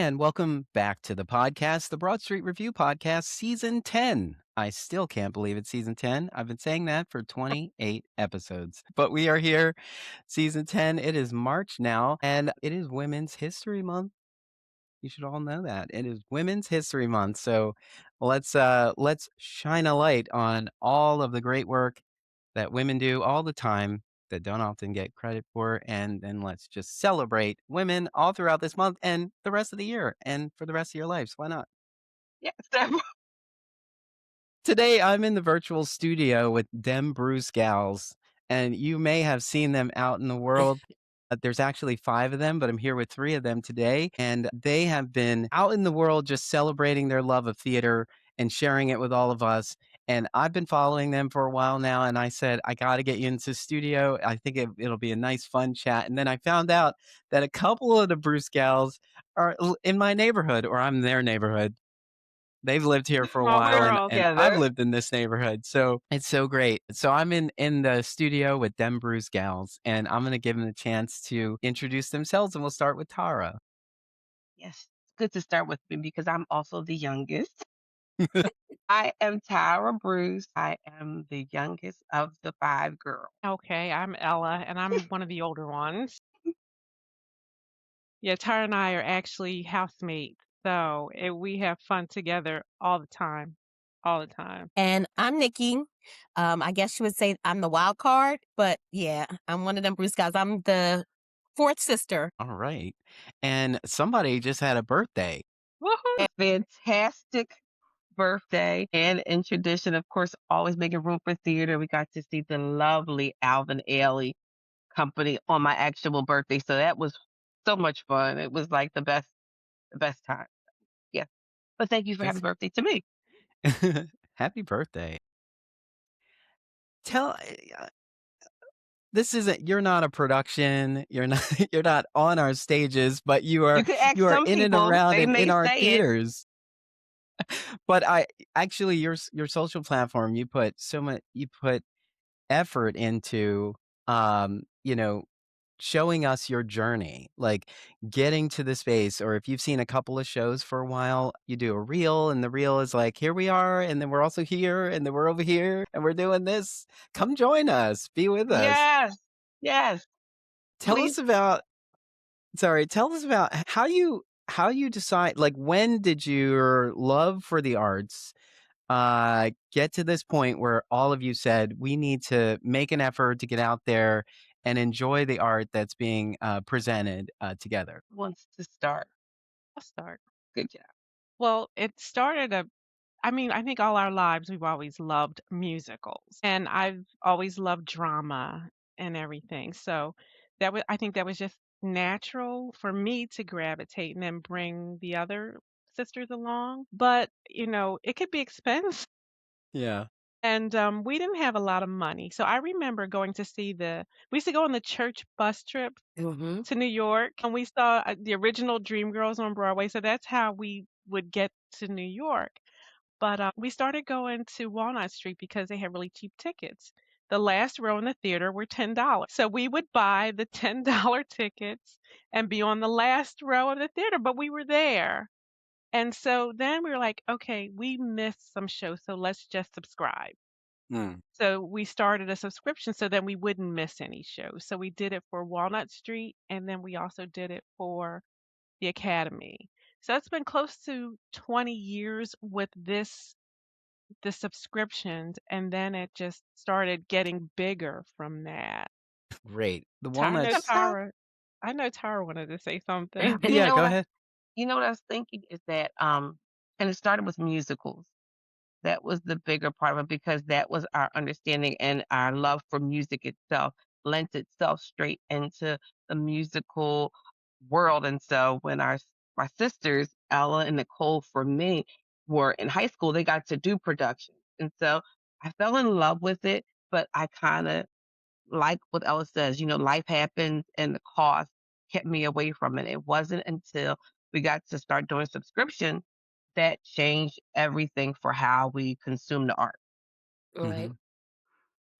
And welcome back to the podcast, the Broad Street Review Podcast, Season 10. I still can't believe it's Season 10. I've been saying that for 28 episodes. But we are here, Season 10. It is March now, and it is Women's History Month. You should all know that. It is Women's History Month. So let's shine a light on all of the great work that women do all the time that don't often get credit for. And then let's just celebrate women all throughout this month and the rest of the year and for the rest of your lives. Why not? Yes, Today, I'm in the virtual studio with DemBruceGals, and you may have seen them out in the world. There's actually 5 of them, but I'm here with 3 of them today, and they have been out in the world just celebrating their love of theater and sharing it with all of us. And I've been following them for a while now, and I said, I got to get you into the studio. I think it'll be a nice, fun chat. And then I found out that a couple of the Bruce Gals are in my neighborhood, or I'm in their neighborhood. They've lived here for a well, while, we're and all I've together. lived in this neighborhood, so it's so great. So I'm in the studio with Dem Bruce Gals, and I'm gonna give them a chance to introduce themselves, and we'll start with Tara. Yes, it's good to start with me because I'm also the youngest. I am Tyra Bruce. I am the youngest of the 5 girls. Okay, I'm Ella, and I'm one of the older ones. Yeah, Tara and I are actually housemates, so we have fun together all the time, all the time. And I'm Nikki. I guess you would say I'm the wild card, but yeah, I'm one of them Bruce guys. I'm the fourth sister. Alright, and somebody just had a birthday. Woohoo! A fantastic birthday and in tradition, of course, always making room for theater. We got to see the lovely Alvin Ailey company on my actual birthday. So that was so much fun. It was like the best time. Yeah. But thank you for That's having birthday to me. happy birthday. Tell this isn't you're not a production, you're not you're not on our stages, but You could ask you are some in and people, around they and in may our say it. theaters. But I actually your social platform, you put effort into, you know, showing us your journey, like getting to the space, or if you've seen a couple of shows for a while, you do a reel, and the reel is like, here we are, and then we're also here, and then we're over here, and we're doing this. Come join us, be with us. Yes. Yes. Tell Please. us about tell us about how you decide, like, when did your love for the arts get to this point where all of you said, we need to make an effort to get out there and enjoy the art that's being presented together? Wants to start. I'll start. Good job. Well, it started I mean, I think all our lives we've always loved musicals, and I've always loved drama and everything. So I think that was just natural for me to gravitate and then bring the other sisters along. But it could be expensive. Yeah. And we didn't have a lot of money. So I remember going to see we used to go on the church bus trip Hmm. to New York, and we saw the original Dreamgirls on Broadway. So that's how we would get to New York. But we started going to Walnut Street because they had really cheap tickets. The last row in the theater were $10. So we would buy the $10 tickets and be on the last row of the theater, but we were there. And so then we were like, okay, we missed some shows, so let's just subscribe. Mm. So we started a subscription so then we wouldn't miss any shows. So we did it for Walnut Street and then we also did it for the Academy. So it's been close to 20 years with the subscriptions, and then it just started getting bigger from that. Great. The I know walnuts. Sometimes, Tara wanted to say something. you Yeah, know go what ahead. I was thinking is that, and it started with musicals. That was the bigger part of it because that was our understanding and our love for music itself lent itself straight into the musical world. And so when my sisters, Ella and Nicole, for me, were in high school, they got to do production. And so I fell in love with it, but I kind of like what Ella says, life happens and the cost kept me away from it. It wasn't until we got to start doing subscription that changed everything for how we consume the art. Right. Hmm.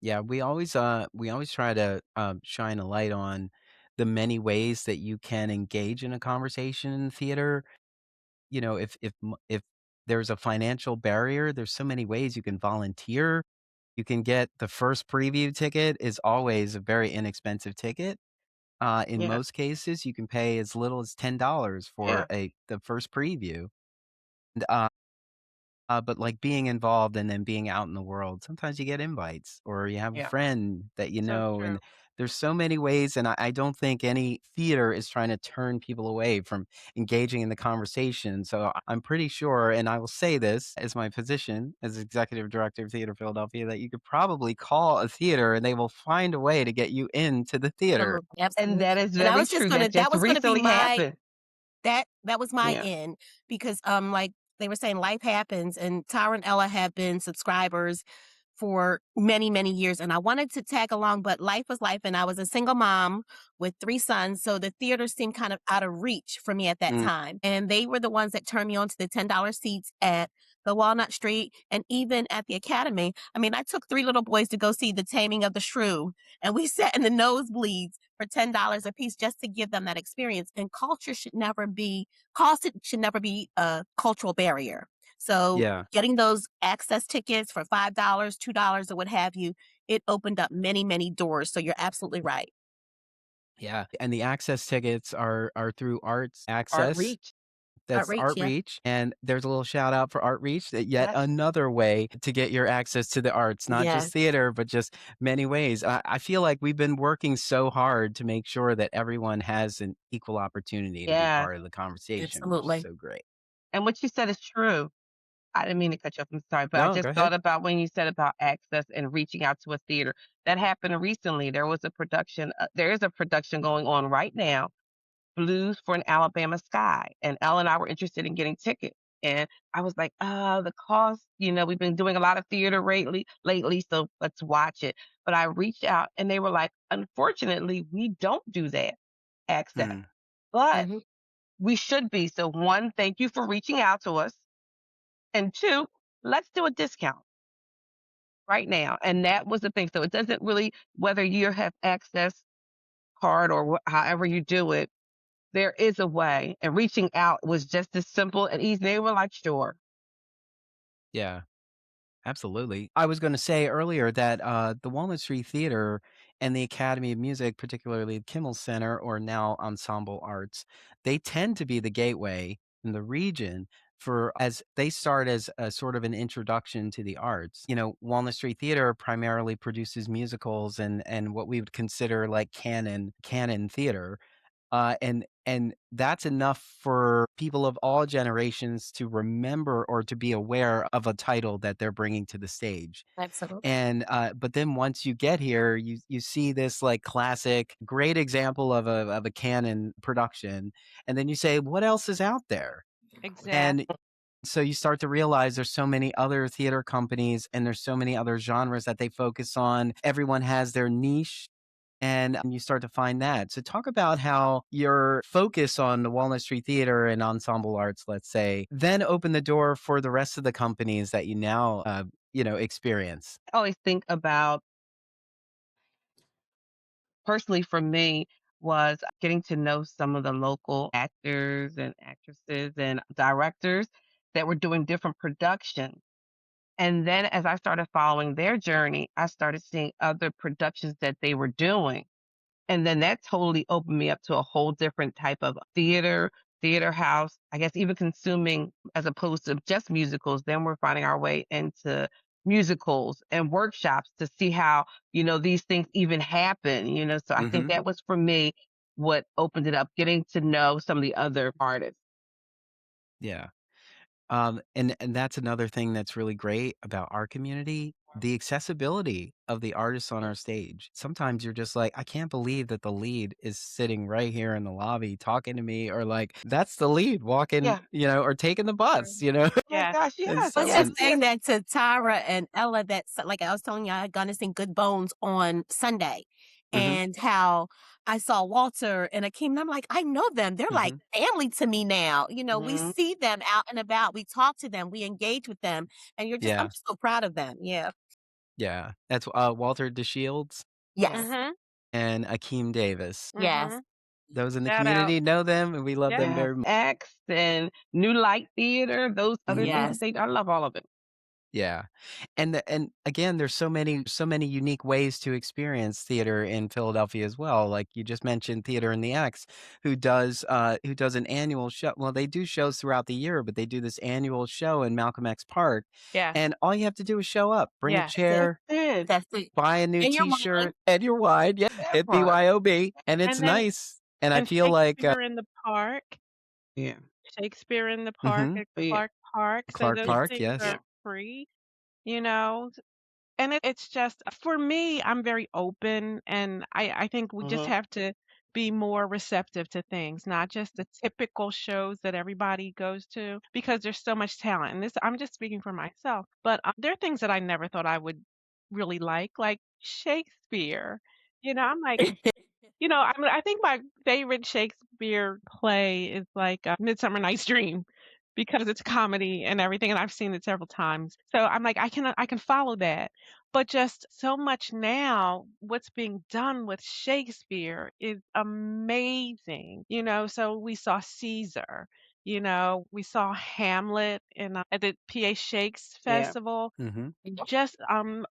Yeah, we always try to shine a light on the many ways that you can engage in a conversation in theater. if there's a financial barrier, there's so many ways you can volunteer. You can get the first preview ticket is always a very inexpensive ticket. In Yeah. most cases, you can pay as little as $10 for Yeah. the first preview. And, but, like, being involved and then being out in the world, sometimes you get invites or you have a Yeah. friend that you So know, true. and there's so many ways, and I don't think any theater is trying to turn people away from engaging in the conversation, so I'm pretty sure, and I will say this as my position as executive director of Theater Philadelphia, that you could probably call a theater and they will find a way to get you into the theater. Absolutely, And absolutely. that is And I very was just true. gonna That that just was gonna be recently my happened. that was my Yeah. end because, like they were saying, life happens, and Tara and Ella have been subscribers for many, many years, and I wanted to tag along, but life was life, and I was a single mom with 3 sons, so the theater seemed kind of out of reach for me at that Mm, time, and they were the ones that turned me on to the $10 seats at the Walnut Street and even at the Academy. I mean, I took 3 little boys to go see The Taming of the Shrew, and we sat in the nosebleeds for $10 a piece just to give them that experience, and cost it should never be a cultural barrier. So yeah. getting those access tickets for $5, $2, or what have you, it opened up many, many doors. So you're absolutely right. Yeah, and the access tickets are through Arts Art Access. reach. Art That's reach, yeah. Artreach, and there's a little shout out for Artreach, that yet Yes. another way to get your access to the arts, not Yes, just theater, but just many ways. I feel like we've been working so hard to make sure that everyone has an equal opportunity to be Yes. part of the conversation, which is absolutely. so great. And what you said is true. I didn't mean to cut you off. I'm sorry, but I No, just go ahead. thought about when you said about access and reaching out to a theater. That happened recently. There is a production going on right now, Blues for an Alabama Sky. And Elle and I were interested in getting tickets. And I was like, the cost, we've been doing a lot of theater lately, so let's watch it. But I reached out and they were like, unfortunately, we don't do that access. Hmm. But Mhm. we should be. So one, thank you for reaching out to us. And two, let's do a discount right now. And that was the thing. So it doesn't really, whether you have access card or however you do it, there is a way. And reaching out was just as simple and easy. They were like, sure. Yeah. Absolutely. I was gonna say earlier that, the Walnut Street Theater and the Academy of Music, particularly the Kimmel Center or now Ensemble Arts, they tend to be the gateway in the region for as they start as a sort of an introduction to the arts. Walnut Street Theater primarily produces musicals and what we would consider like canon theater. And that's enough for people of all generations to remember or to be aware of a title that they're bringing to the stage. Absolutely. And but then once you get here, you see this like classic, great example of a canon production, and then you say, what else is out there? And Exactly. so you start to realize there's so many other theater companies and there's so many other genres that they focus on. Everyone has their niche, and you start to find that. So talk about how your focus on the Walnut Street Theater and Ensemble Arts, let's say, then open the door for the rest of the companies that you now, experience. I always think about, personally for me, was getting to know some of the local actors and actresses and directors that were doing different productions. And then as I started following their journey, I started seeing other productions that they were doing. And then that totally opened me up to a whole different type of theater house, I guess even consuming as opposed to just musicals. Then we're finding our way into musicals and workshops to see how, these things even happen. So I think Mhm. that was for me what opened it up, getting to know some of the other artists. Yeah. And that's another thing that's really great about our community, the accessibility of the artists on our stage. Sometimes you're just like, I can't believe that the lead is sitting right here in the lobby talking to me, or like, that's the lead walking, Yeah. or taking the True. bus. Oh my Yes. gosh, And yes. I I was so, was, just and yeah. saying that to Tara and Ella that like I was telling you, I had gone to see Good Bones on Sunday mhm, and how I saw Walter and Akeem, and I'm like, I know them. They're like mhm. family to me now. We Mhm. see them out and about. We talk to them. We engage with them. And I'm Yeah, just so proud of them. Yeah. yeah. That's Walter DeShields Yes. Mhm. and Akeem Davis. Yes. Mhm. Those in the Shout out. community know them, and we love them Yes. Yes, very much. X and New Light Theater, those other Mhm. things that Yes. they I love all of it. Yeah. And again, there's so many unique ways to experience theater in Philadelphia as well. Like you just mentioned Theater in the X, who does an annual show. Well, they do shows throughout the year, but they do this annual show in Malcolm X Park. Yes. And all you have to do is show up, bring a Yes. That's it. chair, Good. That's it. buy a new And your wine. t-shirt, and your wine. Yeah, That hit part. BYOB, and it's And then nice. And I and feel like Shakespeare in the Park. Yeah. Shakespeare in the Park mhm, at But yeah. Clark Park. So Clark those Yeah. Park, things yes. Yeah. are free, you know? And it's just for me, I'm very open, and I think we just Mhm. have to be more receptive to things, not just the typical shows that everybody goes to, because there's so much talent. And this, I'm just speaking for myself, but there are things that I never thought I would really like Shakespeare. I'm like, I think my favorite Shakespeare play is like Midsummer Night's Dream because it's comedy and everything, and I've seen it several times. So I'm like, I can follow that. But just so much now, what's being done with Shakespeare is amazing. So we saw Caesar, we saw Hamlet at the PA Shakes Yeah. Festival. Mhm. Just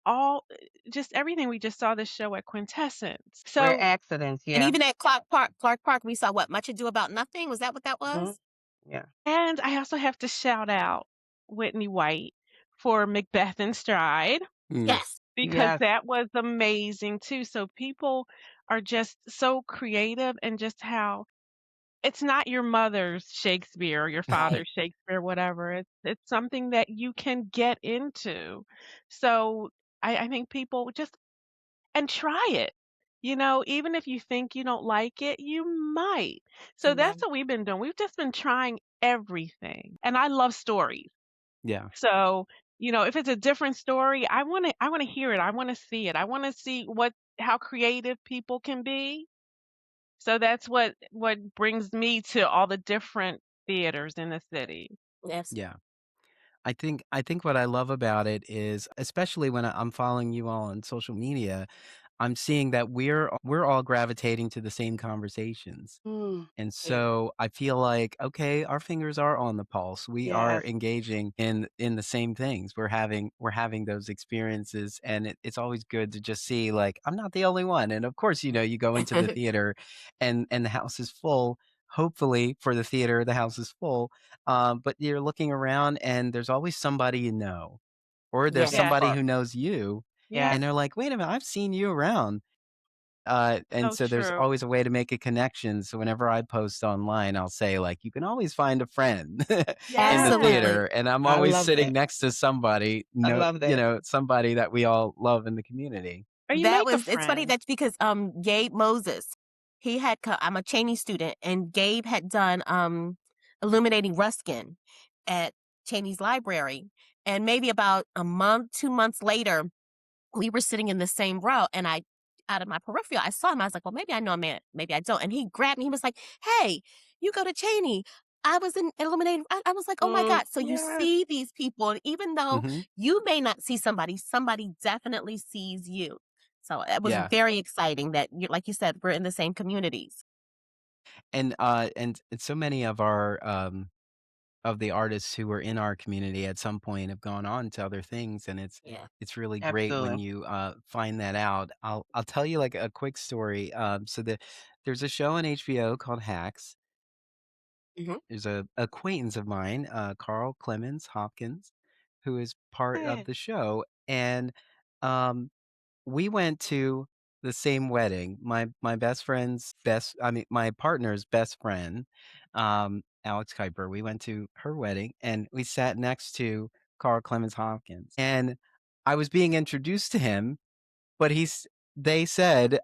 all just everything we just saw this show at Quintessence. Rare So accidents, And yeah. even at Clark Park, we saw what? Much Ado About Nothing? Was that what that Mhm. was? Yeah. and I also have to shout out Whitney White for Macbeth in Stride Mm, Yes. because Yes. that was amazing too. So people are just so creative and just how it's not your mother's Shakespeare or your Right. father's Shakespeare, whatever. It's something that you can get into. So I think people just and try it. Even if you think you don't like it, you might. So that's Mhm. what we've been doing. We've just been trying everything. And I love stories. yeah. So, if it's a different story, I want to hear it. I want to see it. I want to see how creative people can be. So that's what brings me to all the different theaters in the city. Yes. Yeah. I think what I love about it is, especially when I'm following you all on social media, I'm seeing that we're all gravitating to the same conversations. Mm. And Yeah. so I feel like, okay, our fingers are on the pulse. We are Yes. engaging in the same things. We're having those experiences, and it's always good to just see like I'm not the only one. And of course, you go into the theater, and the house is full. Hopefully for the theater, the house is full. But you're looking around, and there's always somebody or there's Yes. That Yes. somebody part. who knows you, Yes. and Yes. they're like, wait a minute, I've seen you around. And So so there's true. always a way to make a connection. So whenever I post online, I'll say like, you can always find a friend in the Yes. theater. Absolutely. And I'm I always love sitting that. next to somebody, I no, love that. somebody that we all love in the community. Or you That make a was it's funny friend. that's because Gabe Moses, I'm a Cheney student, and Gabe had done illuminating Ruskin at Cheney's library. And maybe about a month, 2 months later, we were sitting in the same row, and out of my peripheral, I saw him. I was like, well, maybe I know a man, maybe I don't. And he grabbed me. He was like, hey, you go to Cheney. I was in Illuminating. I was like, oh my God. So you Yes. see these people, and even though Hmm. you may not see somebody definitely sees you. So it was Yeah. very exciting that, like you said, we're in the same communities. And so many of the artists who were in our community at some point have gone on to other things, and Yeah. it's really great when Absolutely. you find that out. I'll tell you like a quick story. There's a show on HBO called Hacks. Hmm. There's a acquaintance of mine, Carl Clemens Hopkins, who is part of Yeah. the show, and um, we went to the same wedding. My partner's best friend, Alex Kuiper. We went to her wedding, and we sat next to Carl Clemens Hopkins, and I was being introduced to him, but they said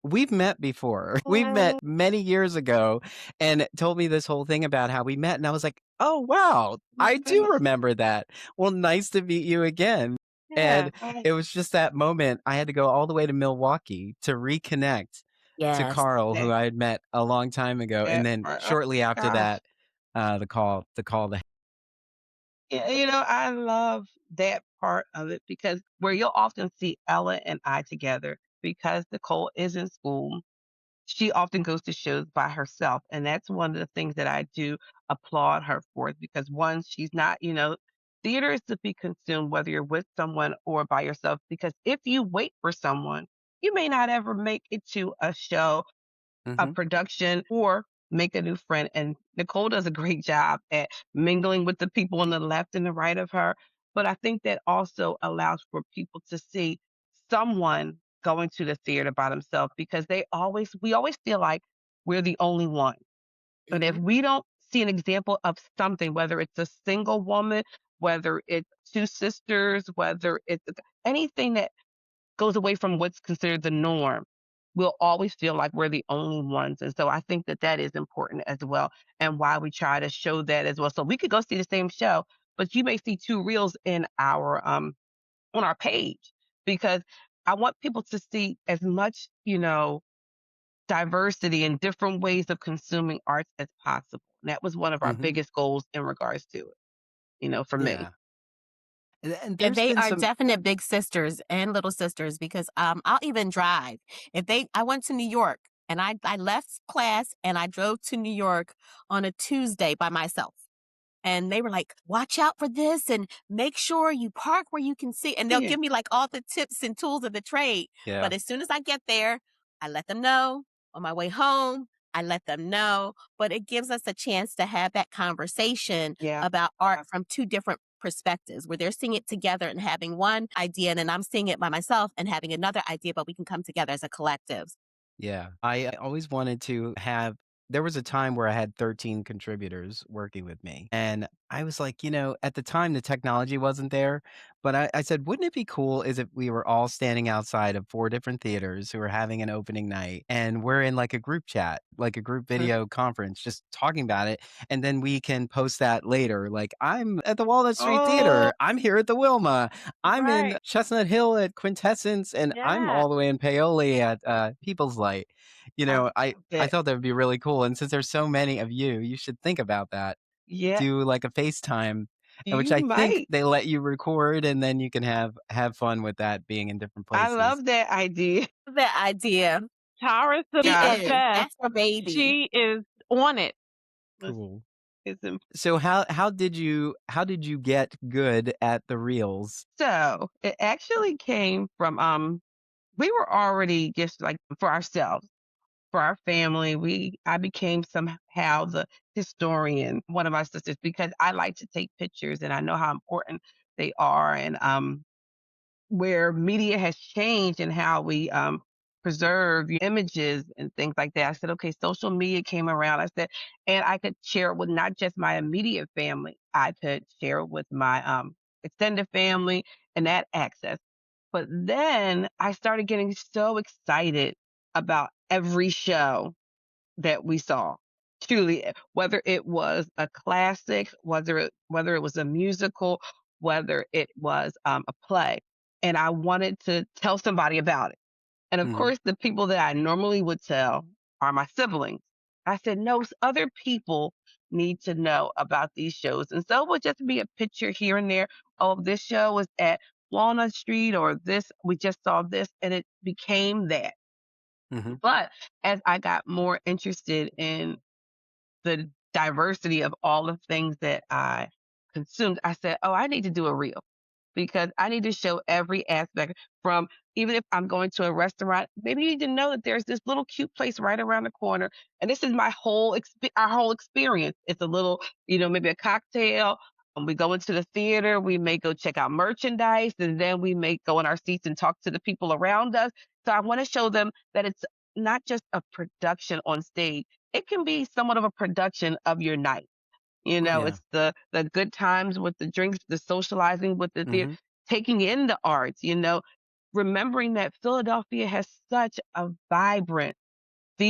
we've met before. We've met Mm, many years ago, and told me this whole thing about how we met, and I was like, "Oh, wow. I do goodness. remember that. Well, nice to meet you again." Yeah. And I it was just that moment. I had to go all the way to Milwaukee to reconnect to Yes. Carl, who that I had met a long time ago, and that then part. Oh shortly my after gosh. that, the call to Yeah, I love that part of it because where you'll often see Ella and I together because Nicole is in school. she often goes to shows by herself. And that's one of the things that I do applaud her for because one, she's not, theater is to be consumed whether you're with someone or by yourself. Because if you wait for someone, you may not ever make it to a show, a Mhm. production, or make a new friend. And Nicole does a great job at mingling with the people on the left and the right of her. But I think that also allows for people to see someone going to the theater by themselves because we always feel like we're the only one. But if Mhm. we don't see an example of something, whether it's a single woman, whether it's two sisters, whether it's anything that goes away from what's considered the norm, we'll always feel like we're the only ones. And so I think that that is important as well, and why we try to show that as well. So we could go see the same show, but you may see two reels in our on our page because I want people to see as much, diversity and different ways of consuming arts as possible. And that was one of our Mhm. biggest goals in regards to it, for me. Yeah. And Yeah, there's they been are some. definite big sisters and little sisters because I'll even drive. I went to New York and I left class and I drove to New York on a Tuesday by myself. And they were like, watch out for this and make sure you park where you can see. And they'll Yeah. give me like all the tips and tools of the trade. Yeah. But as soon as I get there, I let them know. On my way home, I let them know. But it gives us a chance to have that conversation Yeah. about art from two different perspectives where they're seeing it together and having one idea, and then I'm seeing it by myself and having another idea, but we can come together as a collective. Yeah. I always wanted to have. There was a time where I had 13 contributors working with me. And I was like, at the time the technology wasn't there, but I said, wouldn't it be cool is if we were all standing outside of 4 different theaters who are having an opening night and we're in like a group chat, like a group Mhm. video conference, just talking about it. And then we can post that later. Like, I'm at the Walnut Street Oh, Theater. I'm here at the Wilma. I'm in Right. Chestnut Hill at Quintessence, and I'm Yeah. all the way in Paoli at People's Light. I I love I that. thought that would be really cool, and since there's so many of you, you should think about that. Yeah, Do like a FaceTime, which you I think might. they let you record, and then you can have fun with that being in different I places. love that idea. That idea. Tara's the She Gosh, is. best. That's her baby. She is on it. this Cool. is So how did you get good at the reels? so it actually came from we were already just like for ourselves, for our family. I became somehow the historian, one of my sisters, because I like to take pictures and I know how important they are. And where media has changed and how we preserve images and things like that. I said, okay, social media came around. I said, and I could share it with not just my immediate family. I could share it with my extended family and that access. But then I started getting so excited about every show that we saw. Truly, whether it was a classic, whether it was a musical, whether it was a play, and I wanted to tell somebody about it. And of Mhm, course, the people that I normally would tell are my siblings. I said, no, other people need to know about these shows. And so it would just be a picture here and there. Oh, this show was at Walnut Street, or this, we just saw this. And it became that. mhm, But as I got more interested in the diversity of all the things that I consumed, I said, oh, I need to do a reel because I need to show every aspect from, even if I'm going to a restaurant, maybe you need to know that there's this little cute place right around the corner. And this is our whole experience. It's a little, maybe a cocktail. When we go into the theater, we may go check out merchandise, and then we may go in our seats and talk to the people around us. So I want to show them that it's not just a production on stage. It can be somewhat of a production of your night. yeah, It's the good times with the drinks, the socializing with the theater, mhm, taking in the arts, remembering that Philadelphia has such a vibrant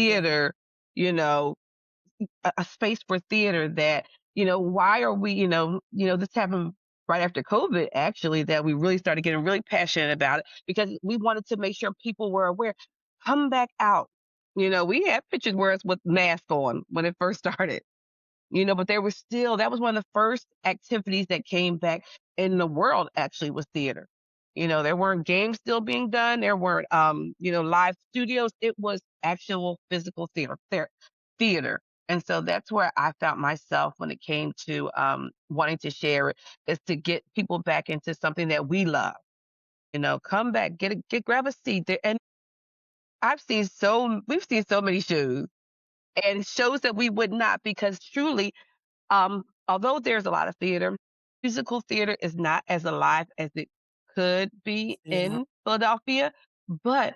Yeah. theater, you know, a space for theater that, why are we, this happened right after COVID, actually, that we really started getting really passionate about it because we wanted to make sure people were aware. Come back out. We had pictures where it's with masks on when it first started, but there was still, that was one of the first activities that came back in the world actually was theater. There weren't games still being done. There weren't, live studios. It was actual physical theater. And so that's where I found myself when it came to wanting to share it, is to get people back into something that we love. Come back, grab a seat there. And we've seen so many shows, and shows that we would not, because truly, although there's a lot of theater, musical theater is not as alive as it could be See that? in Philadelphia, but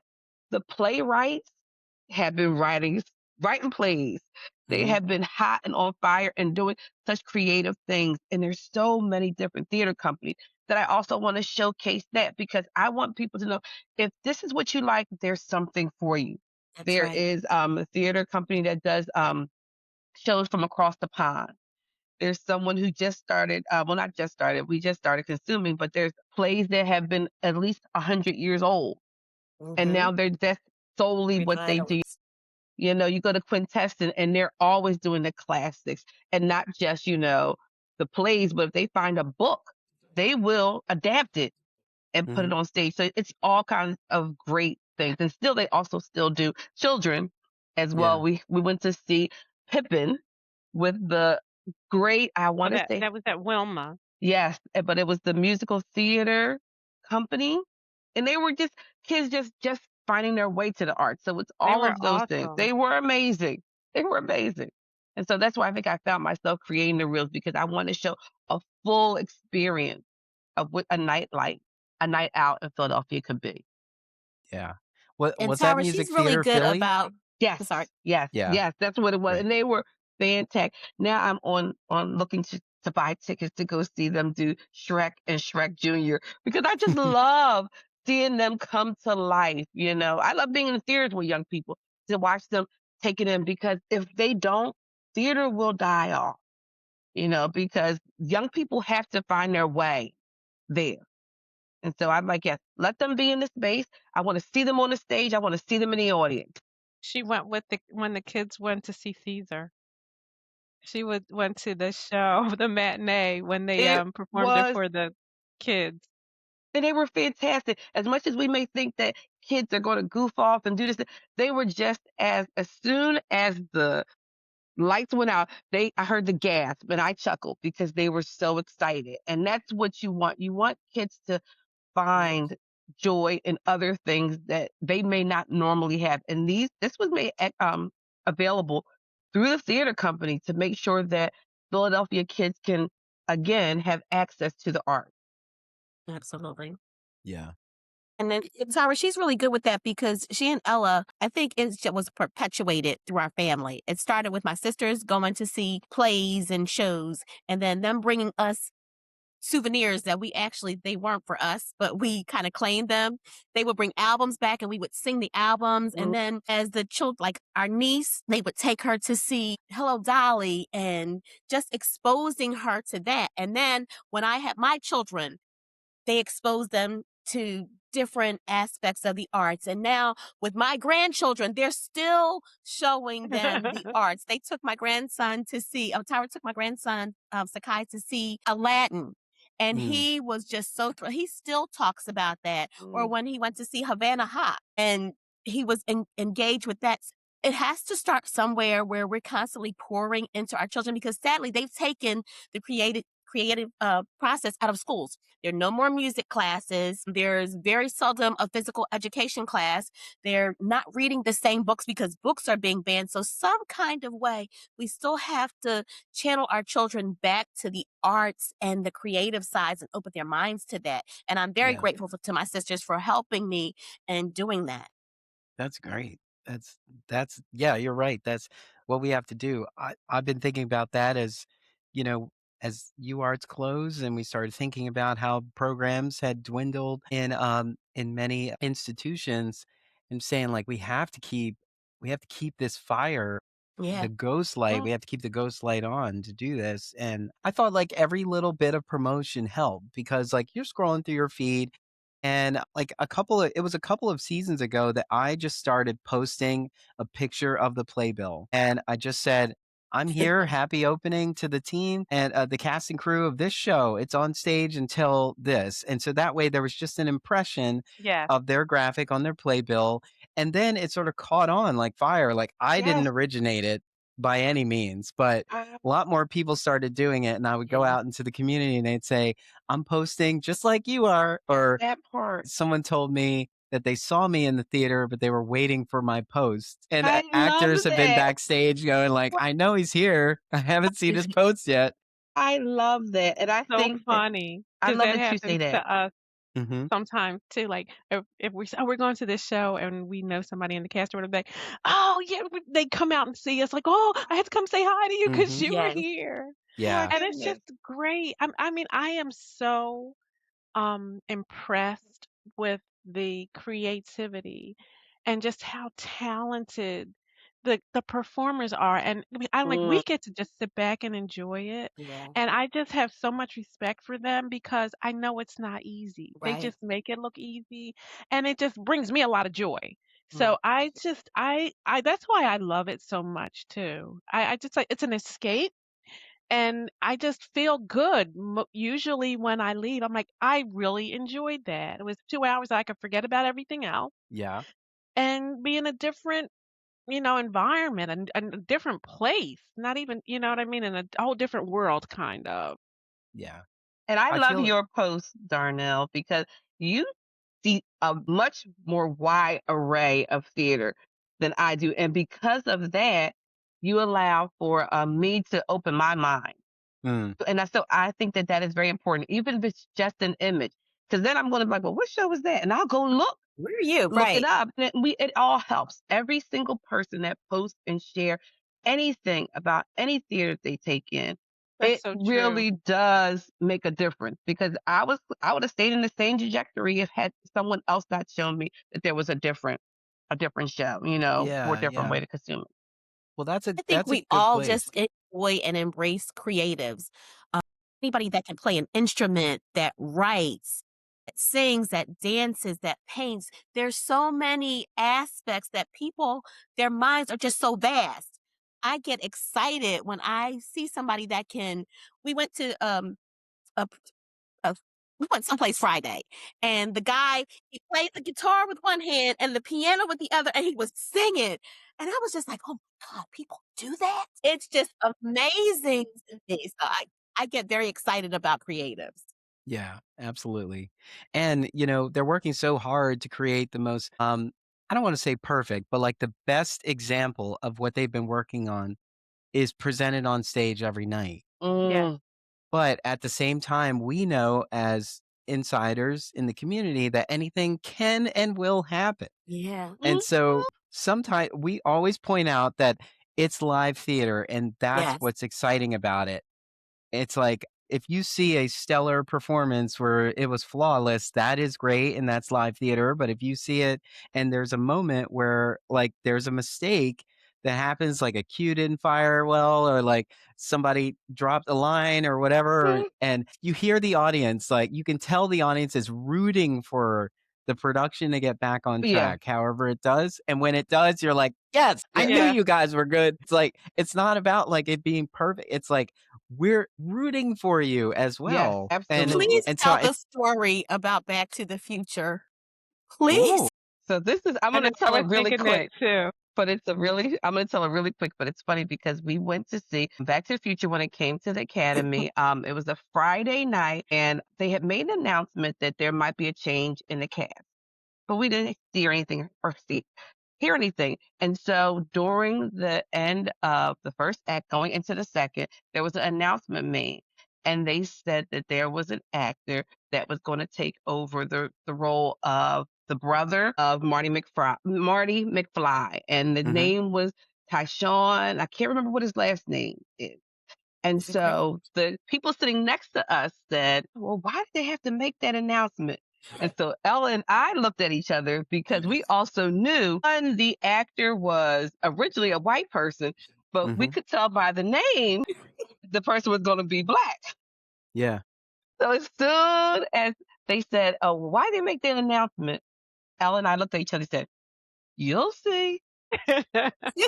the playwrights have been writing plays. They Mhm. have been hot and on fire and doing such creative things. And there's so many different theater companies that I also want to showcase that, because I want people to know, if this is what you like, there's something for you. That's There right. is a theater company that does shows from across the pond. There's someone who just started, well, not just started, we just started consuming, but there's plays that have been at least 100 years old. And Mhm. now that's solely what they do. Revitals. You go to Quintessence and they're always doing the classics, and not just, the plays, but if they find a book, they will adapt it and put it Mhm. on stage. So it's all kinds of great things. And still, they also still do children as well. Yeah. We went to see Pippin with the great, I Oh, want to say, that was at Wilma. yes, but it was the musical theater company, and they were just kids just finding their way to the arts. So it's They all were of those things. awesome. They were amazing. They were amazing. And so that's why I think I found myself creating the reels, because I want to show a full experience of what a night out in Philadelphia could be. Yeah. And Was that Tara, she's Music really Theater good Philly? about Yes, sorry. yes, Yeah, yes, that's what it was, great. and they were fantastic. Now I'm on looking to buy tickets to go see them do Shrek and Shrek Junior, because I just love seeing them come to life. I love being in the theaters with young people to watch them take it in, because if they don't, theater will die off. Because young people have to find their way there. And so I'm like, yes, let them be in the space. I want to see them on the stage. I want to see them in the audience. She went with the when the kids went to see Caesar. She went to the show, the matinee, when they, It performed it was for the kids. And they were fantastic. As much as we may think that kids are going to goof off and do this, they were just, as soon as the lights went out, I heard the gasp and I chuckled, because they were so excited. And that's what you want. You want kids to Yeah, find joy in other things that they may not normally have. And this was made available through the theater company, to make sure that Philadelphia kids can again have access to the art. absolutely. Yeah. And then Tara, she's really good with that because she and Ella, I think was perpetuated through our family. It started with my sisters going to see plays and shows, and then them bringing us souvenirs that they weren't for us, but we kind of claimed them. They would bring albums back and we would sing the albums. And then as the children, like our niece, they would take her to see Hello Dolly and just exposing her to that. And then when I had my children, they expose them to different aspects of the arts. And now with my grandchildren, they're still showing them the arts. They took my grandson to see, Tyra took my grandson, Sakai, to see Aladdin. And Mm, he was just so thrilled. He still talks about that. Or Mm. when he went to see Havana Hot and he was engaged with that. It has to start somewhere where we're constantly pouring into our children, because sadly they've taken the creative process out of schools. There are no more music classes. There's very seldom a physical education class. They're not reading the same books because books are being banned. So some kind of way, we still have to channel our children back to the arts and the creative sides and open their minds to that. And I'm very yeah. grateful to my sisters for helping me and doing that. That's great. That's yeah, you're right. That's what we have to do. I've been thinking about that you know, as UArts closed and we started thinking about how programs had dwindled in many institutions, and saying like we have to keep this fire, Yeah. the ghost light. We Well, have to keep the ghost light on to do this. And I thought like every little bit of promotion helped, because like you're scrolling through your feed, and like it was a couple of seasons ago that I just started posting a picture of the playbill. And I just said, I'm here. Happy opening to the team and the cast and crew of this show. It's on stage until this. And so that way there was just an impression Yes. of their graphic on their playbill. And then it sort of caught on like fire. Like I didn't Yes. originate it by any means, but I a lot more people started doing it. And I would go Yeah. out into the community and they'd say, I'm posting just like you are. Or that part. someone told me that they saw me in the theater, but they were waiting for my post. And I love actors have been that. backstage going like, I know he's here. I haven't seen his post yet. I love that. And I So think that funny I because love that that you say happens that. to us Mm-hmm. sometimes too. Like if we say, oh, we're going to this show and we know somebody in the cast or whatever, like, oh yeah, they come out and see us. Like, oh, I had to come say hi to you because Mm-hmm. you were Yes. here, My Yeah. and it's goodness. just great. I mean, I am so impressed with the creativity and just how talented the performers are. And I mean, I like Mm, we get to just sit back and enjoy it. Yeah. And I just have so much respect for them because I know it's not easy. They Right. just make it look easy and it just brings me a lot of joy. Right. So I that's why I love it so much too. I just like it's an escape and I just feel good. Usually when I leave, I'm like, I really enjoyed that. It was 2 hours I could forget about everything else Yeah. and be in a different, environment and a different place. Not even, you know what I mean, in a whole different world, kind of. Yeah. and I I love feel it. your post, Darnell, because you see a much more wide array of theater than I do. And because of that, you allow for me to open my mind. Mm, So I think that that is very important, even if it's just an image. Because then I'm going to be like, well, what show was that? And I'll go Where are you? look it Right. up. And it all helps. Every single person that posts and share anything about any theater they take in, That's it so true. really does make a difference. Because I would have stayed in the same trajectory if had someone else not shown me that there was a different show, for a yeah. different Yeah. way to consume it. Well, that's a I think that's a we good all place. just enjoy and embrace creatives. Um, Anybody that can play an instrument, that writes, that sings, that dances, that paints. There's so many aspects that people, their minds are just so vast. I get excited when I see somebody that can. We went to a uh, we went someplace Friday, and the guy, he played the guitar with one hand and the piano with the other, and he was singing. And I was just like, oh my God, people do that? It's just amazing to me. So I get very excited about creatives. Yeah, absolutely. And, they're working so hard to create the most, I don't want to say perfect, but like the best example of what they've been working on is presented on stage every night. Yes. Mm, But at the same time, we know as insiders in the community that anything can and will happen. Yeah. And mhm. so sometimes we always point out that it's live theater and that's Yes. what's exciting about it. It's like if you see a stellar performance where it was flawless, that is great and that's live theater. But if you see it and there's a moment where like there's a mistake that happens, like a cue didn't fire well, or like somebody dropped a line or whatever, and you hear the audience, like you can tell the audience is rooting for the production to get back on Yeah, track, however it does. And when it does, you're like, yes, I yeah, knew Yeah. you guys were good. It's like, it's not about like it being perfect. It's like, we're rooting for you as yes, well. And absolutely. Please and so tell I the story about Back to the Future. Please. ooh, So I'm I going know to I tell was it really thinking that quick. too. But I'm going to tell it really quick, but it's funny because we went to see Back to the Future when it came to the Academy. It was a Friday night and they had made an announcement that there might be a change in the cast, but we didn't see anything or hear anything. And so during the end of the first act, going into the second, there was an announcement made. And they said that there was an actor that was going to take over the role of the brother of Marty McFly. And the mhm, name was Tyshawn. I can't remember what his last name is. And It's incredible. so the people sitting next to us said, well, why did they have to make that announcement? And so Ella and I looked at each other because we also knew one, the actor was originally a white person, but we mhm, could tell by the name the person was going to be black. yeah, So as soon as they said, oh, why did they make that announcement? Ella and I looked at each other and said, you'll see.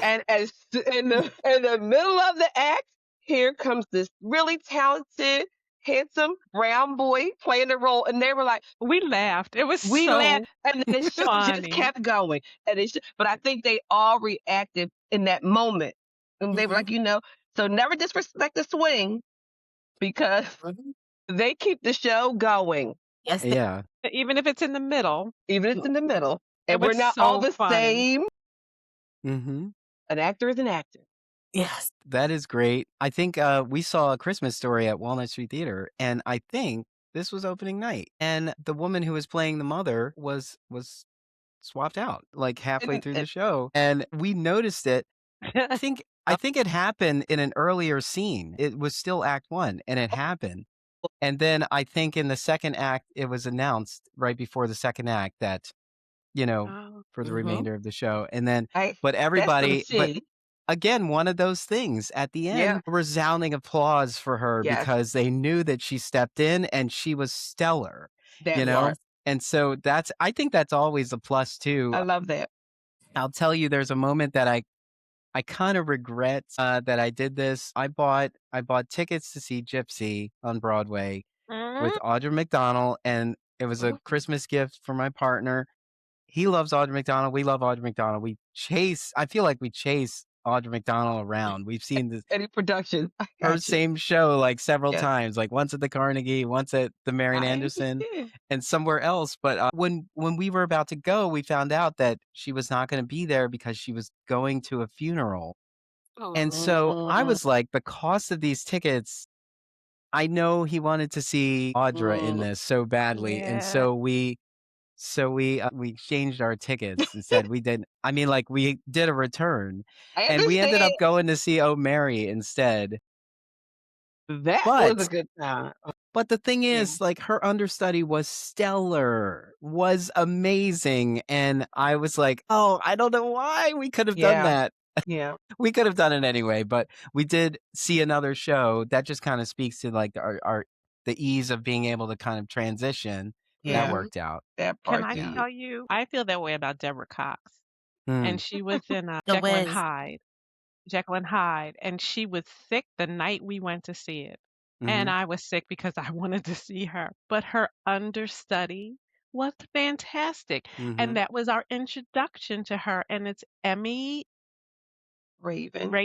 And in the middle of the act, here comes this really talented, handsome brown boy playing the role, and they were like, We laughed. It was we laughed, so and then the show just funny. kept going. But I think they all reacted in that moment, and they were like, so never disrespect the swing because Mhm. they keep the show going, Yes, Yeah. Even if it's in the middle, even if it's in the middle, it and we're was not all so the funny. same. Mm-hmm. An actor is an actor. yes. That is great. I think we saw A Christmas Story at Walnut Street Theater, and I think this was opening night. And the woman who was playing the mother was swapped out like halfway And, through the and, show, and we noticed it. I think it happened in an earlier scene. It was still Act 1, and it happened. And then I think in the second act, it was announced right before the second act that, Oh, for the Mhm. remainder of the show. And then, I but that's so but shitty. again, one of those things at the Yeah. end, resounding applause for her Yes. because they knew that she stepped in and she was stellar, That you know? part. And so I think that's always a plus too. I love that. I'll tell you, there's a moment that I kind of regret that I did this. I bought tickets to see Gypsy on Broadway with mhm. Audra McDonald, and it was a Mhm. Christmas gift for my partner. He loves Audra McDonald. We love Audra McDonald. I feel like we chase Audra McDonald around. We've seen Any production. I her got you. same show like several Yes. times, like once at the Carnegie, once at the Marian I Anderson, understand. and somewhere else. But when we were about to go, we found out that she was not going to be there because she was going to a funeral. And so I Mm, was like, the cost of these tickets, I know he wanted to see Audra in mm. this so badly. And Yeah. so we exchanged our tickets and said we did a return, I and we ended understand. up going to see Oh Mary instead. That was a But good time. but the thing Yeah. is, like, her understudy was stellar, was amazing, and I was like, "Oh, I don't know why we could have done Yeah. that." Yeah. We could have done it anyway, but we did see another show. That just kinda speaks to, like, our the ease of being able to kind of transition. That Yeah. Mhm. worked out. That Can part I too. tell you, I feel that way about Deborah Cox. And Mm, she was in The Jekyll and Wiz. Hyde. Jekyll and Hyde, and she was sick the night we went to see it. And mhm, I was sick because I wanted to see her. But her understudy was fantastic. And mhm. that was our introduction to her. And it's Emmy Raven.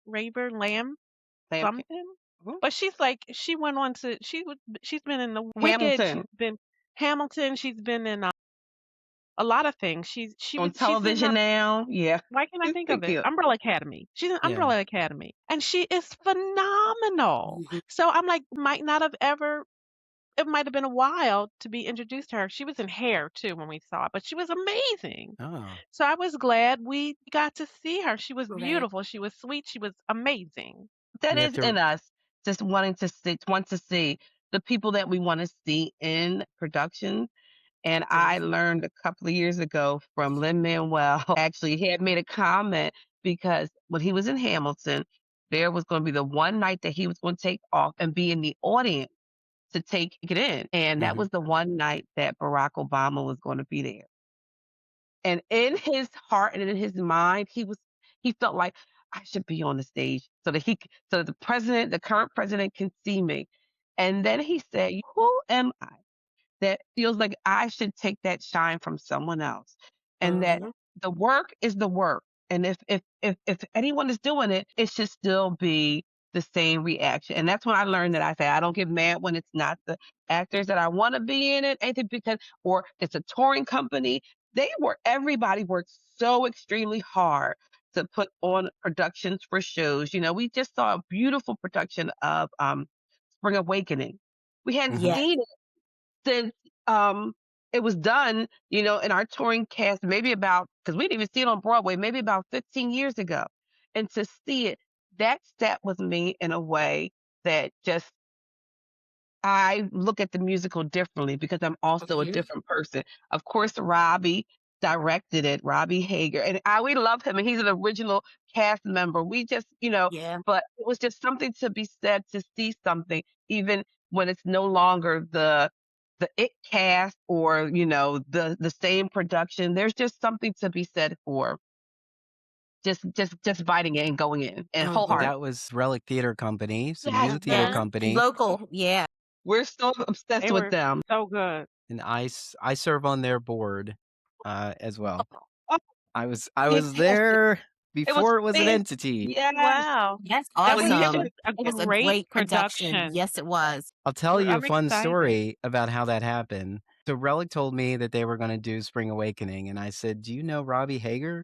Raver Lamb Lampkin. something. Mhm. But she went on to she's been in The Wicked, she's Hamilton. been Hamilton, she's been in a lot of things. On She's in television now. Yeah. why can't I It's think of big it? deal. Umbrella Academy. She's in Yeah. Umbrella Academy, and she is phenomenal. Mhm. So I'm like, might not have ever. It might have been a while to be introduced to her. She was in Hair too when we saw it, but she was amazing. Oh. So I was glad we got to see her. She was Right. beautiful. She was sweet. She was amazing. That We have is to in us. Just want to see the people that we want to see in production. And I Yes. learned a couple of years ago from Lin Manuel. Actually, he had made a comment because when he was in Hamilton, there was going to be the one night that he was going to take off and be in the audience to take it in. And that mhm, was the one night that Barack Obama was going to be there. And in his heart and in his mind, he felt like I should be on the stage so that so that the current president can see me. And then he said, "Who am I that feels like I should take that shine from someone else?" And that Mhm. the work is the work. And if anyone is doing it, it should still be the same reaction. And that's when I learned that I say I don't get mad when it's not the actors that I want to be in it, anything because or it's a touring company. Everybody works so extremely hard to put on productions for shows. We just saw a beautiful production of Spring Awakening. We hadn't mhm. Yes. seen since it was done, in our touring cast, maybe about because we didn't even see it on Broadway, maybe about 15 years ago. And to see it, that sat with me in a way that just I look at the musical differently because I'm also a Mhm. different person. Of course, Robbie directed it, Robbie Hager, and we love him, and he's an original cast member. We just, Yeah. but it was just something to be said to see something, even when it's no longer the it cast or the same production. There's just something to be said for just biting it and going in and Mhm. And wholehearted. that was Relic Theater Company, so Yes, new theater yes. company, Local, yeah. We're so obsessed They with were them. so good. and I serve on their board, as well. Oh, I was fantastic. there It was before it was an entity. yes. Wow. That's That was When it awesome. was a It was a great great production. production. Yes, it was. I'll tell you a I'm fun excited. story about how that happened. So Relic told me that they were gonna do Spring Awakening, and I said, "Do you know Robbie Hager?"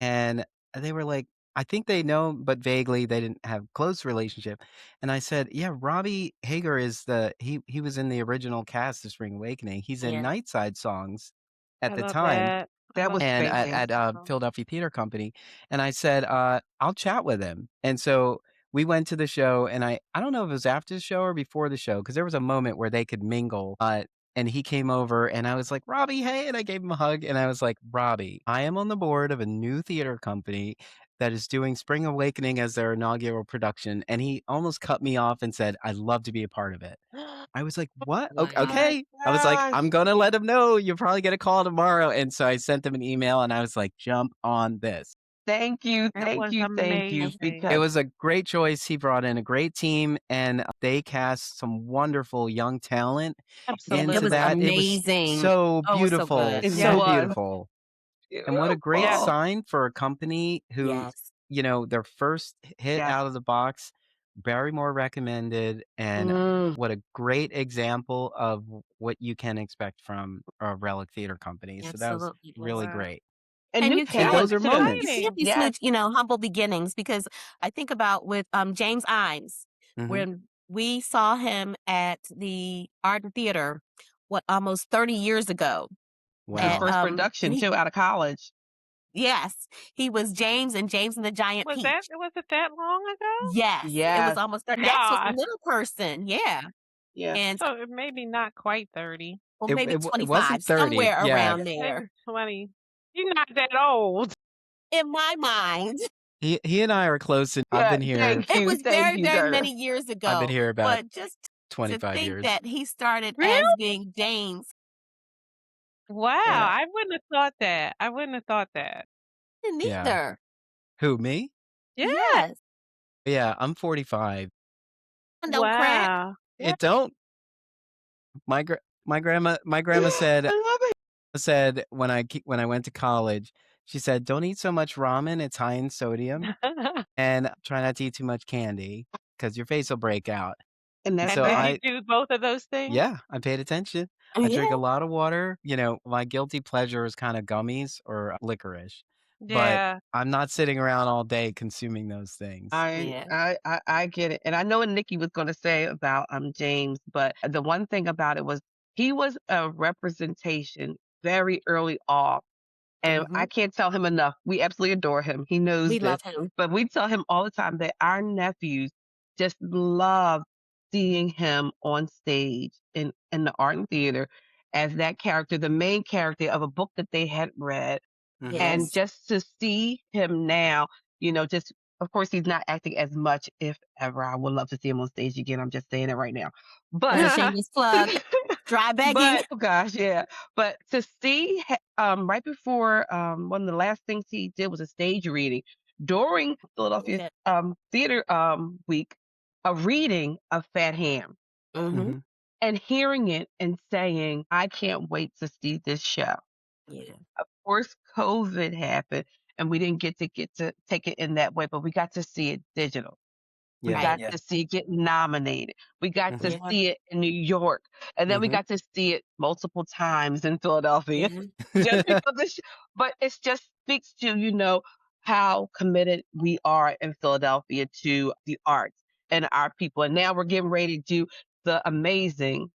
And they were like, I think they know, but vaguely, they didn't have close relationship. And I said, "Yeah, Robbie Hager is he was in the original cast of Spring Awakening. He's in Yeah. Nightside Songs at I the love time that. I that love was and that at, fantastic. song. Philadelphia Theater Company." And I said, "I'll chat with him." And so we went to the show, and I don't know if it was after the show or before the show, because there was a moment where they could mingle. And he came over, and I was like, "Robbie, hey!" And I gave him a hug, and I was like, "Robbie, I am on the board of a new theater company that is doing Spring Awakening as their inaugural production." And he almost cut me off and said, "I'd love to be a part of it." I was like, "What? Wow. Oh my Okay." I was like, gosh. "I'm gonna let him know. You'll probably get a call tomorrow." And so I sent him an email, and I was like, "Jump on this." Thank you, That thank was you, thank you, amazing. It because was a great choice. He brought in a great team, and they cast some wonderful young talent Yeah, it into was Absolutely. that. It was amazing. so Oh, it was so beautiful, good. it so Yes. was beautiful. And what a great Yes. beautiful. sign for a company who, Yes. their first hit Yes. out of the box, Barrymore recommended, and Mm. what a great example of what you can expect from a Relic Theater Company. So that was Absolutely was. really Wow. great. And And new you And That can't was those are talent too. you moments. can't exciting. be Yes. smooch, humble beginnings because I think about with James Imes Hmm. when we saw him at the Art and Theater, what almost 30 years ago. His At Wow. first and production he too, out of college. yes, he was James and the Giant Peach. Was it that long ago? Yes, it was Yes. almost 30. Max was a Gosh. little person, yeah, Yeah. and So maybe not quite 30. well, maybe It wasn't 25, 30. somewhere Yeah. around Maybe there 20. You're not that old. in my mind. He and I are close, and Yeah. It was Thank very, you, very sir. many years I've been ago, here about but just to 25 think years. that he started Really? as being James, Wow. Yeah. I wouldn't have thought that. I wouldn't have thought that. Yeah. neither. Who, me? Yeah. Yes, Yeah, I'm 45. don't crack. Wow. It don't. My grandma I love it. said when I went to college, she said, "Don't eat so much ramen, it's high in sodium, and try not to eat too much candy because your face will break out." And And that's And so did you fact. do both of those things? yeah, I paid attention. I drink a Yeah, lot of water. My guilty pleasure is kind of gummies or licorice, but Yeah. I'm not sitting around all day consuming those things. I yeah. I I I get it. And I know what Nikki was gonna say about James, but the one thing about it was he was a representation very early on. And I Mhm. can't tell him enough. We absolutely adore him. He knows We this. love him. But we tell him all the time that our nephews just love seeing him on stage in the art and theater as that character, the main character of a book that they had read. Mhm. And Yes. just to see him now, just of course he's not acting as much, if ever. I would love to see him on stage again. I'm just saying it right now. But Shameless plug. Dry begging. but oh gosh, yeah. But to see right before one of the last things he did was a stage reading during Philadelphia Yeah. theater week, a reading of Fat Ham Mhm. Mhm. and hearing it and saying, I can't wait to see this show. Yeah. Of course, COVID happened and we didn't get to take it in that way, but we got to see it digital. We Yeah. Right. got to see it get nominated. We got to Mhm. Yeah. see it in New York. And then we Mhm. got to see it multiple times in Philadelphia Mhm. just because but it just speaks to, how committed we are in Philadelphia to the arts and our people. And now we're getting ready to do the amazing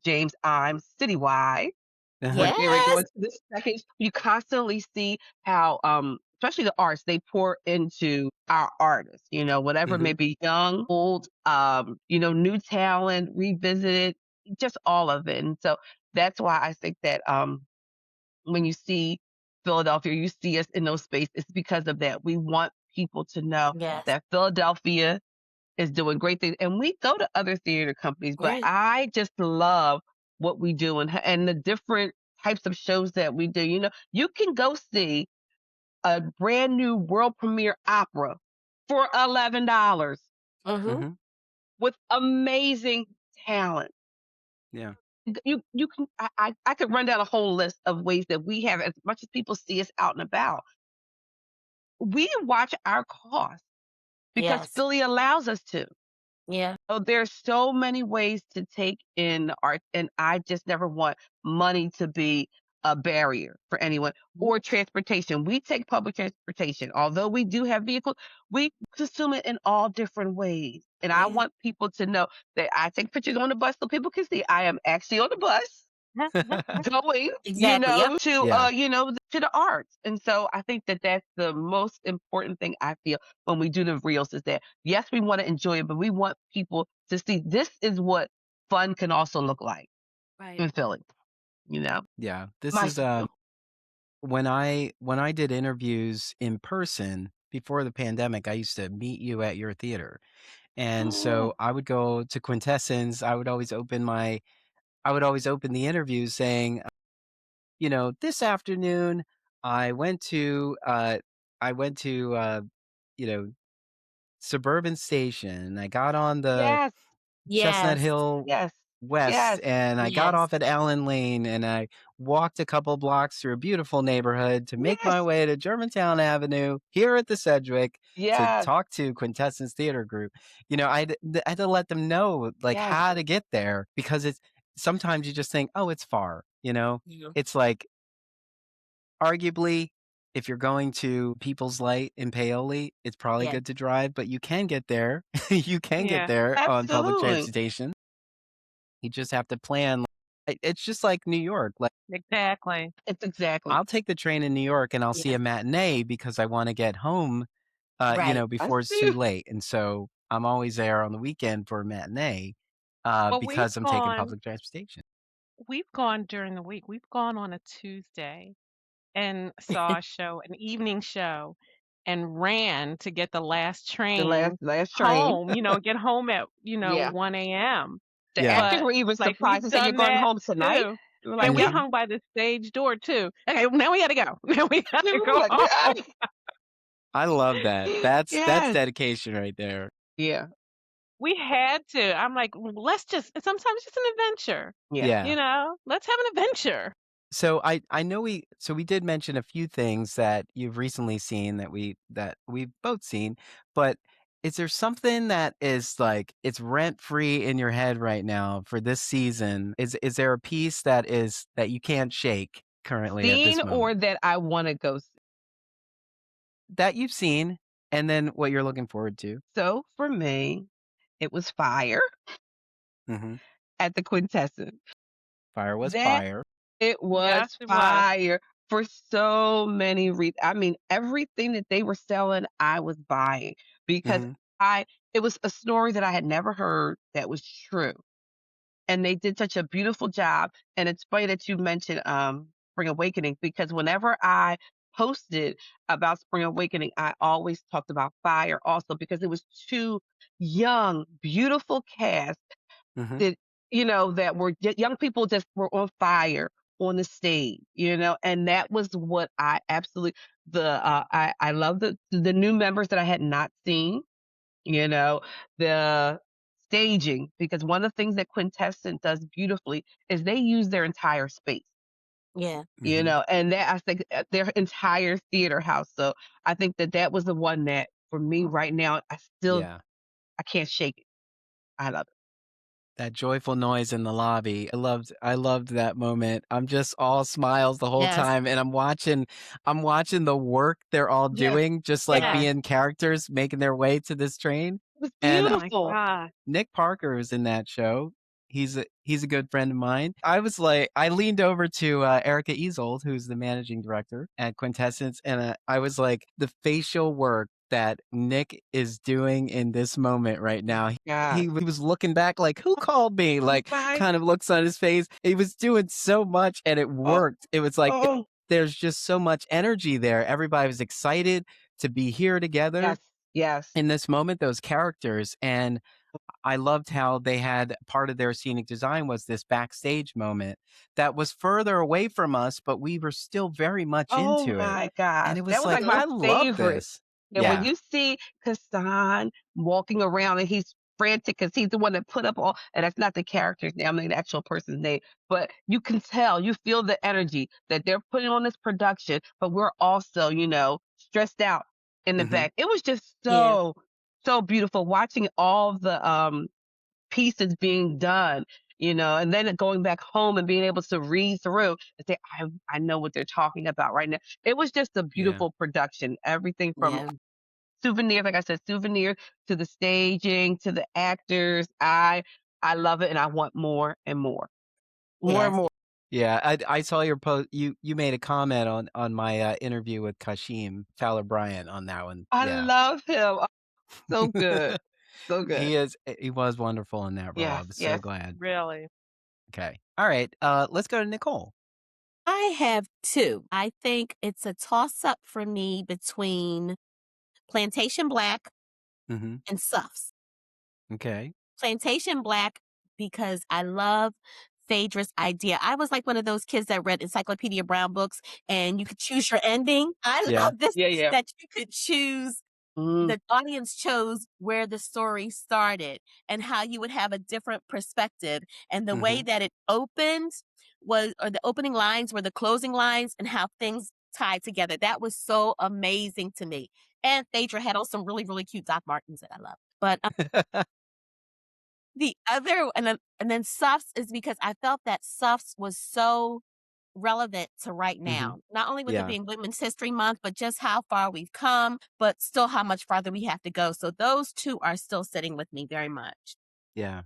James Imes Citywide. We're Uh-huh. getting ready to go Yes. into this second. You constantly see how, especially the arts, they pour into our artists, whatever may Mhm. be young, old, new talent, revisited, just all of it. And so that's why I think that when you see Philadelphia, you see us in those spaces, it's because of that. We want people to know Yes. that Philadelphia is doing great things. And we go to other theater companies, but Right. I just love what we do and the different types of shows that we do. You can go see a brand new world premiere opera for $11 Mhm. with amazing talent. Yeah. You can I could run down a whole list of ways that we have, as much as people see us out and about, we watch our costs because Yes. Philly allows us to. Yeah. So there's so many ways to take in art, and I just never want money to be a barrier for anyone, Mhm. or transportation. We take public transportation. Although we do have vehicles, we consume it in all different ways. And I Yeah. want people to know that I take pictures on the bus so people can see I am actually on the bus going, Exactly. Yep. to Yeah. to the arts. And so I think that that's the most important thing I feel when we do the reels, is that yes, we want to enjoy it, but we want people to see this is what fun can also look like Right. in Philly. You know, Yeah. This my is when I did interviews in person before the pandemic, I used to meet you at your theater. And so I would go to Quintessence. I would always open the interview saying, this afternoon I went to you know, Suburban Station. I got on the yes, Chestnut Yes. Hill yes, West yes, and I got Yes. off at Allen Lane and I walked a couple blocks through a beautiful neighborhood to make my yes, way to Germantown Avenue here at the Sedgwick to yes, talk to Quintessence Theater Group. I had to let them know like yes, how to get there because it's sometimes you just think, oh, it's far. Yeah. It's like arguably, if you're going to People's Light in Paoli, it's probably Yeah. good to drive, but you can get there. You can get Yeah. there on public absolutely. transportation. You just have to plan. It's just like New York. Like Exactly. It's exactly. I'll take the train in New York and I'll see Yeah. a matinee because I want to get home, Right. I before it's see too you. late. And so I'm always there on the weekend for a matinee, Well, because I'm taking public transportation. we've gone during the week. We've gone on a Tuesday and saw a show, an evening show, and ran to get the last The train last train. home, get home at, Yeah. 1 a.m. The Yeah. actors But were even like surprised we've and said, "You're done going that home tonight?" too. We were like, And we "Yeah." Mhm. hung by the stage door too. Okay, now we gotta go. Now we We gotta were go like, home. I love that. That's yes. dedication right there. Yeah. We had to. I'm like, let's just sometimes it's just an adventure. Yeah. Yeah. Let's have an adventure. So I know we did mention a few things that you've recently seen that we've both seen, but is there something that is like it's rent free in your head right now for this season? Is there a piece that you can't shake currently at Seen this moment or that I wanna go see. that you've seen, and then what you're looking forward to? So for me, it was Fire Hmm. at the Quintessence. Fire was That fire. it was Yes, it was. fire for so many reasons. I mean, everything that they were selling, I was buying because Hmm. I it was a story that I had never heard that was true. And they did such a beautiful job. And it's funny that you mentioned Spring Awakening, because whenever I posted about Spring Awakening, I always talked about Fire also, because it was two young, beautiful cast Hmm. that that were young people, just were on fire on the stage, and that was what I absolutely I love the new members that I had not seen, you know, the staging, because one of the things that Quintessence does beautifully is they use their entire space, Yeah. Hmm. and that I think their entire theater house. So I think that that was the one that for me right now, Yeah. I can't shake it. I love it. That joyful noise in the lobby. I loved that moment. I'm just all smiles the whole Yes. time and I'm watching the work they're all Yes, doing, just like yes, Yes. being characters making their way to this train. it was And Oh my beautiful. God. Nick Parker is in that show. He's a good friend of mine. I was like, I leaned over to Erica Easold, who's the managing director at Quintessence, and I was like, the facial work that Nick is doing in this moment right now. He Yes, was looking back like, who called me? Like, right. kind of looks on his face. He was doing so much, and it Oh, worked. It was like oh, there's just so much energy there. Everybody was excited to be here together yes, yes. in this moment, those characters. And I loved how they had part of their scenic design was this backstage moment that was further away from us, but we were still very much Oh into it. my And gosh, it that was was like like, my I love favorite. this. And when Yeah. you see Hassan walking around and he's frantic because he's the one that put up all, and that's not the character's name, I mean the actual person's name, but you can tell, you feel the energy that they're putting on this production, but we're also, stressed out in the Hmm. back. It was just Yeah. so beautiful watching all the pieces being done, and then going back home and being able to read through and say, I know what they're talking about right now. It was just a Yeah. beautiful production. Everything from Yeah. souvenirs, like I said, souvenirs to the staging to the actors. I love it and I want more and more. More and Yes. more. Yeah. I saw your post. You made a comment on my interview with Kashim Fowler Bryant on that one. I Yeah. love him. Oh, so good. So good. He was wonderful in that role. I Yes, was so yes. glad. Really. Okay. All right. Let's go to Nicole. I have two. I think it's a toss up for me between Plantation Black Hmm. and Suffs. Okay. Plantation Black because I love Phaedra's idea. I was like one of those kids that read Encyclopedia Brown books and you could choose your ending. I Yeah. love this Yeah, yeah. that you could choose. Mm, The audience chose where the story started and how you would have a different perspective. And the way Hmm. that it opened or the opening lines were the closing lines and how things tied together. That was so amazing to me. And Phaedra had on some really, really cute Doc Martens that I love. But the other and then Suffs is because I felt that Suffs was so relevant to right Hmm. now. Not only with it Yeah. being Women's History Month, but just how far we've come, but still how much farther we have to go. So those two are still sitting with me very much. Yeah.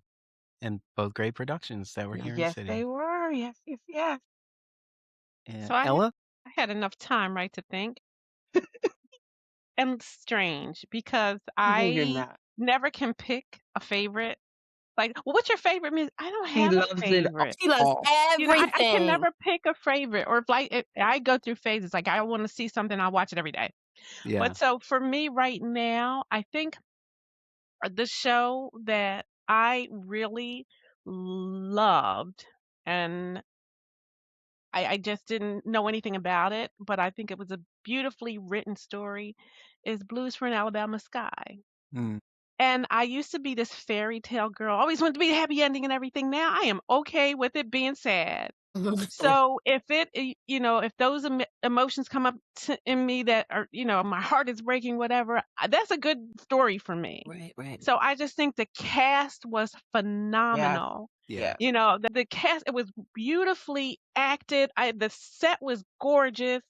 And both great productions that were Yeah. here in yes, City. they were. Yes, yes, yes. And So Ella? I had enough time, right, to think. And it's strange because No, you're I not. never can pick a favorite. Like, well, what's your favorite music? I don't She have a loves it favorite. She loves all. I can everything. never pick a favorite. Or if like I go through phases, like I want to see something, I watch it every day. Yeah. But so for me right now, I think the show that I really loved, and I just didn't know anything about it, but I think it was a beautifully written story, is Blues for an Alabama Sky. Mm. And I used to be this fairy tale girl, always wanted to be a happy ending and everything. Now I am okay with it being sad. So if if those emotions come up in me that are, my heart is breaking, whatever, that's a good story for me. Right, right. So I just think the cast was Yes, phenomenal. Yeah. yes. The cast, it was beautifully acted. The set was gorgeous.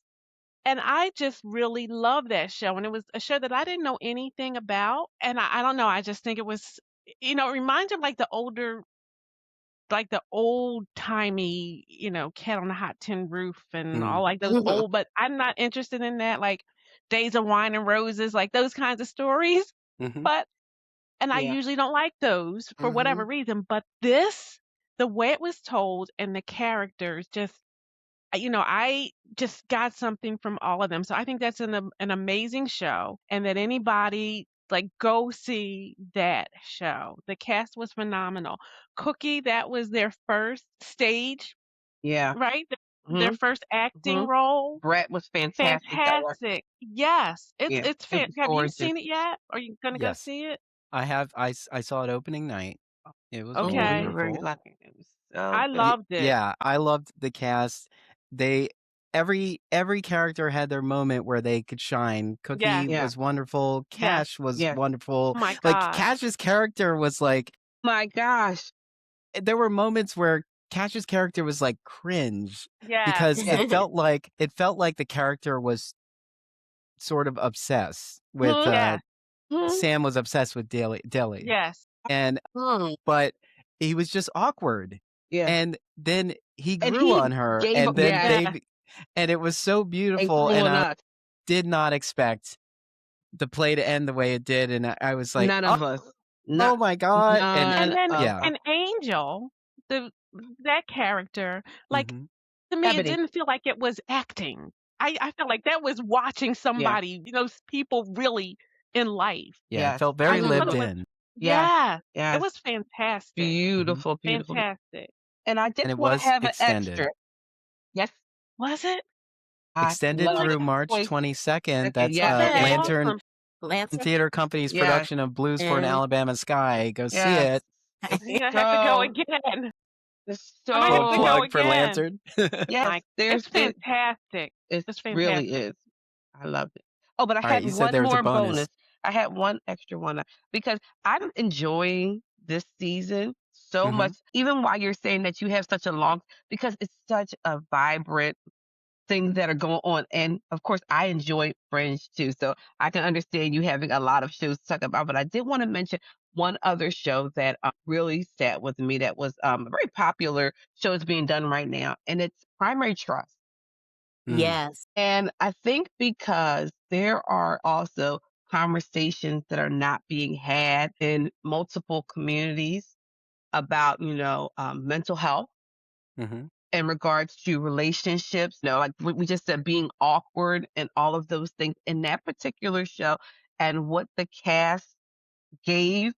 And I just really love that show. And it was a show that I didn't know anything about. And I don't know, I just think it was, it reminds me of like the old timey, cat on a hot tin roof and Mm. all like those old, but I'm not interested in that, like Days of Wine and Roses, like those kinds of stories. Hmm. But, and I Yeah. usually don't like those for whatever reason, but the way it was told and the characters just, I just got something from all of them. So I think that's an amazing show, and that anybody like go see that show. The cast was phenomenal. Cookie, that was their first stage, Yeah. right? Their Hmm. first acting Hmm. role. Brett was fantastic. That was. Fantastic. Yes, Yeah. it's It was have you gorgeous. seen it yet? Are you gonna go Yes. see it? I have. I saw it opening night. It was Oh, well, Okay. you're very wonderful. lucky. It was so I good. loved it. Yeah, I loved the cast. They every character had their moment where they could shine. Cookie Yes. Yeah. was wonderful. Yes. Cash was Yes. wonderful. Oh my Like gosh. Cash's character was like My gosh. there were moments where Cash's character was like cringe Yes. because it felt like the character was sort of obsessed with Hmm. Yes. Hmm. Sam was obsessed with Deli. Yes. And but he was just awkward. Yeah. And then he And grew he on her gave and up. then Yeah. Yes. and it was so And beautiful grew and on I us. did not expect the play to end the way it did and I was like, None "Oh, of us. oh Not my god." And And none then of yeah. us. an Angel, the that character, like, Mhm. to me, it Ebony. didn't feel like it was acting. I felt like that was watching Yeah. somebody, people really in life. Yeah, it Yes. felt I very I just thought lived it remember. was in. Yes, Yeah, it yes. was fantastic, Beautiful, beautiful. fantastic. And I And just it wanna was have an extended. extra. Yes, Was it? I Extended love through March voice 22nd. second. That's Yes, Oh, that's yes, Okay. Lantern awesome. Lantern. Theater Company's yes, production of Blues for an Mm. Alabama Sky. Go see yes. it. It's I'm gonna have to go so again. it's I might have Little to go so plug for again. Lantern. yes, My there's it's it fantastic. it It's really fantastic. is. I loved it. Oh, but I All right, had you said one there was a more bonus. bonus. I had one extra one, because I'm enjoying this season so Mhm. much, even while you're saying that you have such a long because it's such a vibrant things that are going on. And of course, I enjoy Fringe too. So I can understand you having a lot of shows to talk about. But I did want to mention one other show that really sat with me that was a very popular show is being done right now. And it's Primary Trust. Mm. Yes. And I think because there are also conversations that are not being had in multiple communities about, mental health Mhm. in regards to relationships, like we just said, being awkward and all of those things in that particular show, and what the cast gave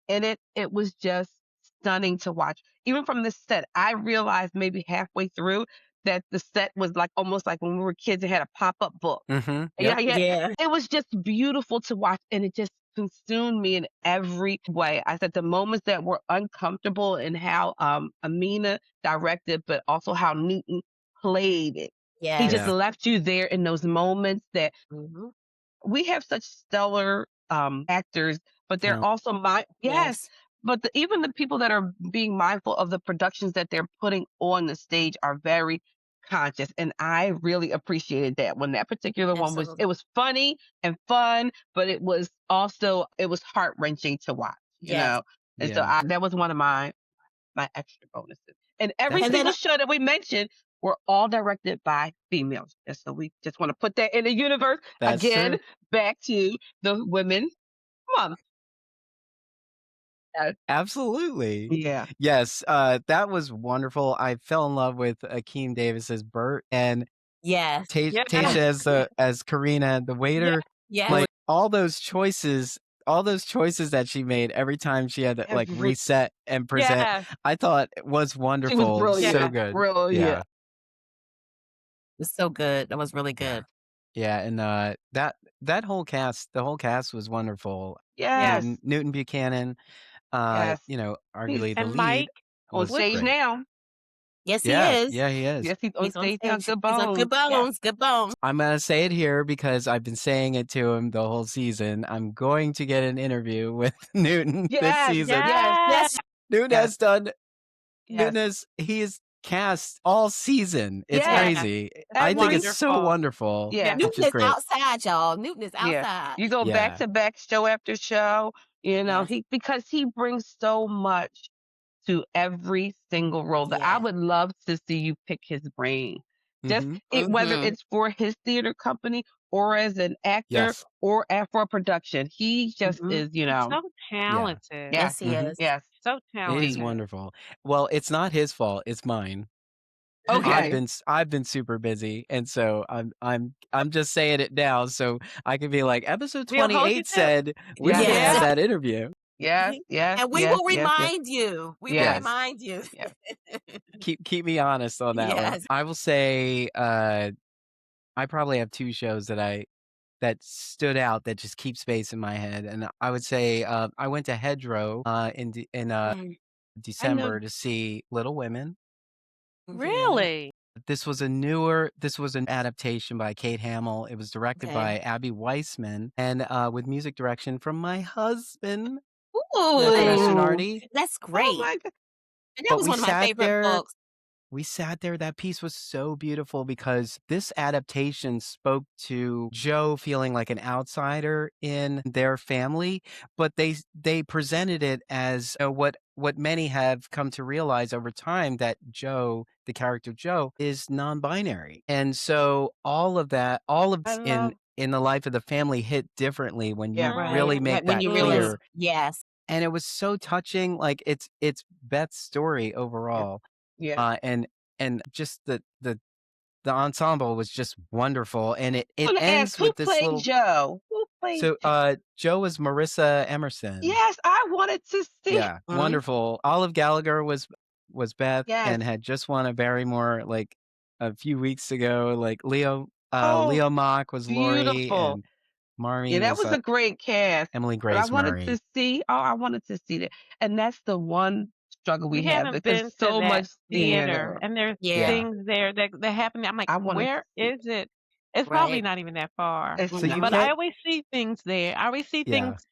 in it, it was just stunning to watch. Even from the set, I realized maybe halfway through that the set was like almost like when we were kids, it had a pop-up book. Mhm. Yeah, Yep. yeah. Yeah. It was just beautiful to watch, and it just consumed me in every way. I said the moments that were uncomfortable and how Amina directed, but also how Newton played it. He just Yes. Yeah. left you there in those moments that Mhm. we have such stellar actors, but they're Talent. also yes, Yes. but even the people that are being mindful of the productions that they're putting on the stage are very conscious, and I really appreciated that when that particular one was Absolutely. it was funny and fun, but it was heart wrenching to watch, Yes. and so Yeah. that was one of my extra bonuses. And every That's And then single show that we mentioned were all directed by females. And so we just want to put that in the universe that's again, true. back to the women month. Uh, Absolutely. yeah. Yes, that was wonderful. I fell in love with Akeem Davis's Bert and yes. Tasha Yes. as Karina, the Yes. waiter. Yes. Like all those choices that she made every time she had to like Every reset and present, Yes. I thought it was she was wonderful. So Yes. brilliant. good. Brilliant. Yeah. It's so good. That was really Yeah. good. Yeah, and that whole cast, the whole cast was wonderful. Yes. Yes. Newton Buchanan, Yes. He's arguably the And lead Mike on was was stage great. now. Yes, he Yeah, is. yeah, he is. Yes, he's on He's on stage now. stage. Good He's on bones. Good Yes. Bones. Good Bones. I'm gonna say it here because I've been saying it to him the whole season. I'm going to get an interview with Newton this Yes. season. Yes. Yes. Yes. Newton Yes. has done Yes. He's cast all season. It's Yes. Yeah. crazy. It's I think Every it's so wonderful. wonderful. yeah. Yes. It's Newton just is great. outside, y'all. Newton is Yeah. outside. You go back Yeah. to back, show after show, Yes. because he brings so much to every single role that I Yes. would love to see you pick his brain. Just Mhm. whether Mhm. it's for his theater company or as an actor Yes. or for a production. He just Mhm. is, He's so Yeah. talented. yes, Yes, he Mhm. is. yes. So He's He talented. wonderful. Well, it's not his fault, it's mine. okay. I've been super busy, and so I'm just saying it now so I can be like, "Episode We'll hold you 28 to said we Yes, should Yes. have Yeah. that interview." yes, yes, And we yes, will yes, yes, remind you. We will yes, Yes. remind you. yes. Keep me honest on that one. Yes. I will say, I probably have 2 shows that stood out that just keep space in my head, and I would say, I went to Hedgerow, in Mm, I know. December to see Little Women. mhm. Really? This was an adaptation by Kate Hamill. It was directed Okay. by Abby Weissman and, with music direction from my husband, Sebastian Ooh, Artie. that's Oh great. my God. And that But was one of my favorite books. we sat there, that piece was so beautiful because this adaptation spoke to Joe feeling like an outsider in their family, but they presented it as, what many have come to realize over time, that Joe, the character Joe, is non-binary. And so all of I this love in the life of the family hit differently when yeah, you yeah. really Right. make When that you Mhm. realize, clear. yes, And it was so touching. Like it's Beth's story Yeah, overall. yeah. And just the ensemble was just wonderful, and it I want to ask ends who with this played little Joe? So, Joe was Marissa Emerson. Yes, I wanted to see. Yeah, wonderful. Olive Gallagher was Beth Yes. and had just won a Barrymore like a few weeks ago. Like Leo Oh, Mock was Lori, beautiful. and Marmee Yeah, that was was a great cast. Emily But I Grace wanted Murray. to see. Oh, I wanted to see that, and that's the one struggle we We have haven't because been to so that much theater, theater. and there's Yeah. things there that happen. I'm like, I wanted where to see is it? It's probably Right. not even that far. It's So you But not. I can't. always see things there. I always see Yeah. things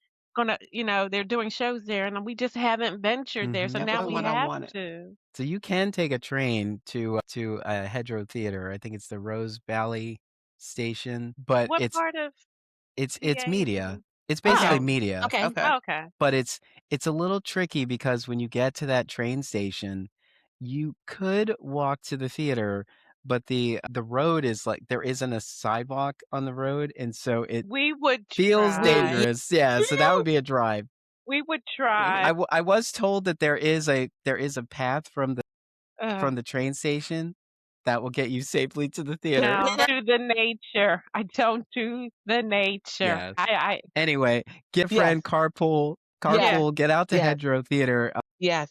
they're doing shows there, and we just haven't ventured there. So Mhm. That now was we what I have wanted. to. So you can take a train to Hedgerow Theater. I think it's the Rose Valley Station, but What part of it's PA is media. it? It's basically Okay. Oh, media. Okay. Okay. okay. But it's a little tricky because when you get to that train station, you could walk to the theater, but the road is like there isn't a sidewalk on the road, and so it We would feels try. dangerous. Yeah, so that would be a drive. We would try. I was told that there is a path from Uh, the train station that will get you safely to the theater. no, to the nature. I don't do the nature. Yes. I Anyway, get a Yes. friend, carpool, yeah. get out to Yes. Hedgerow Theater. Yes.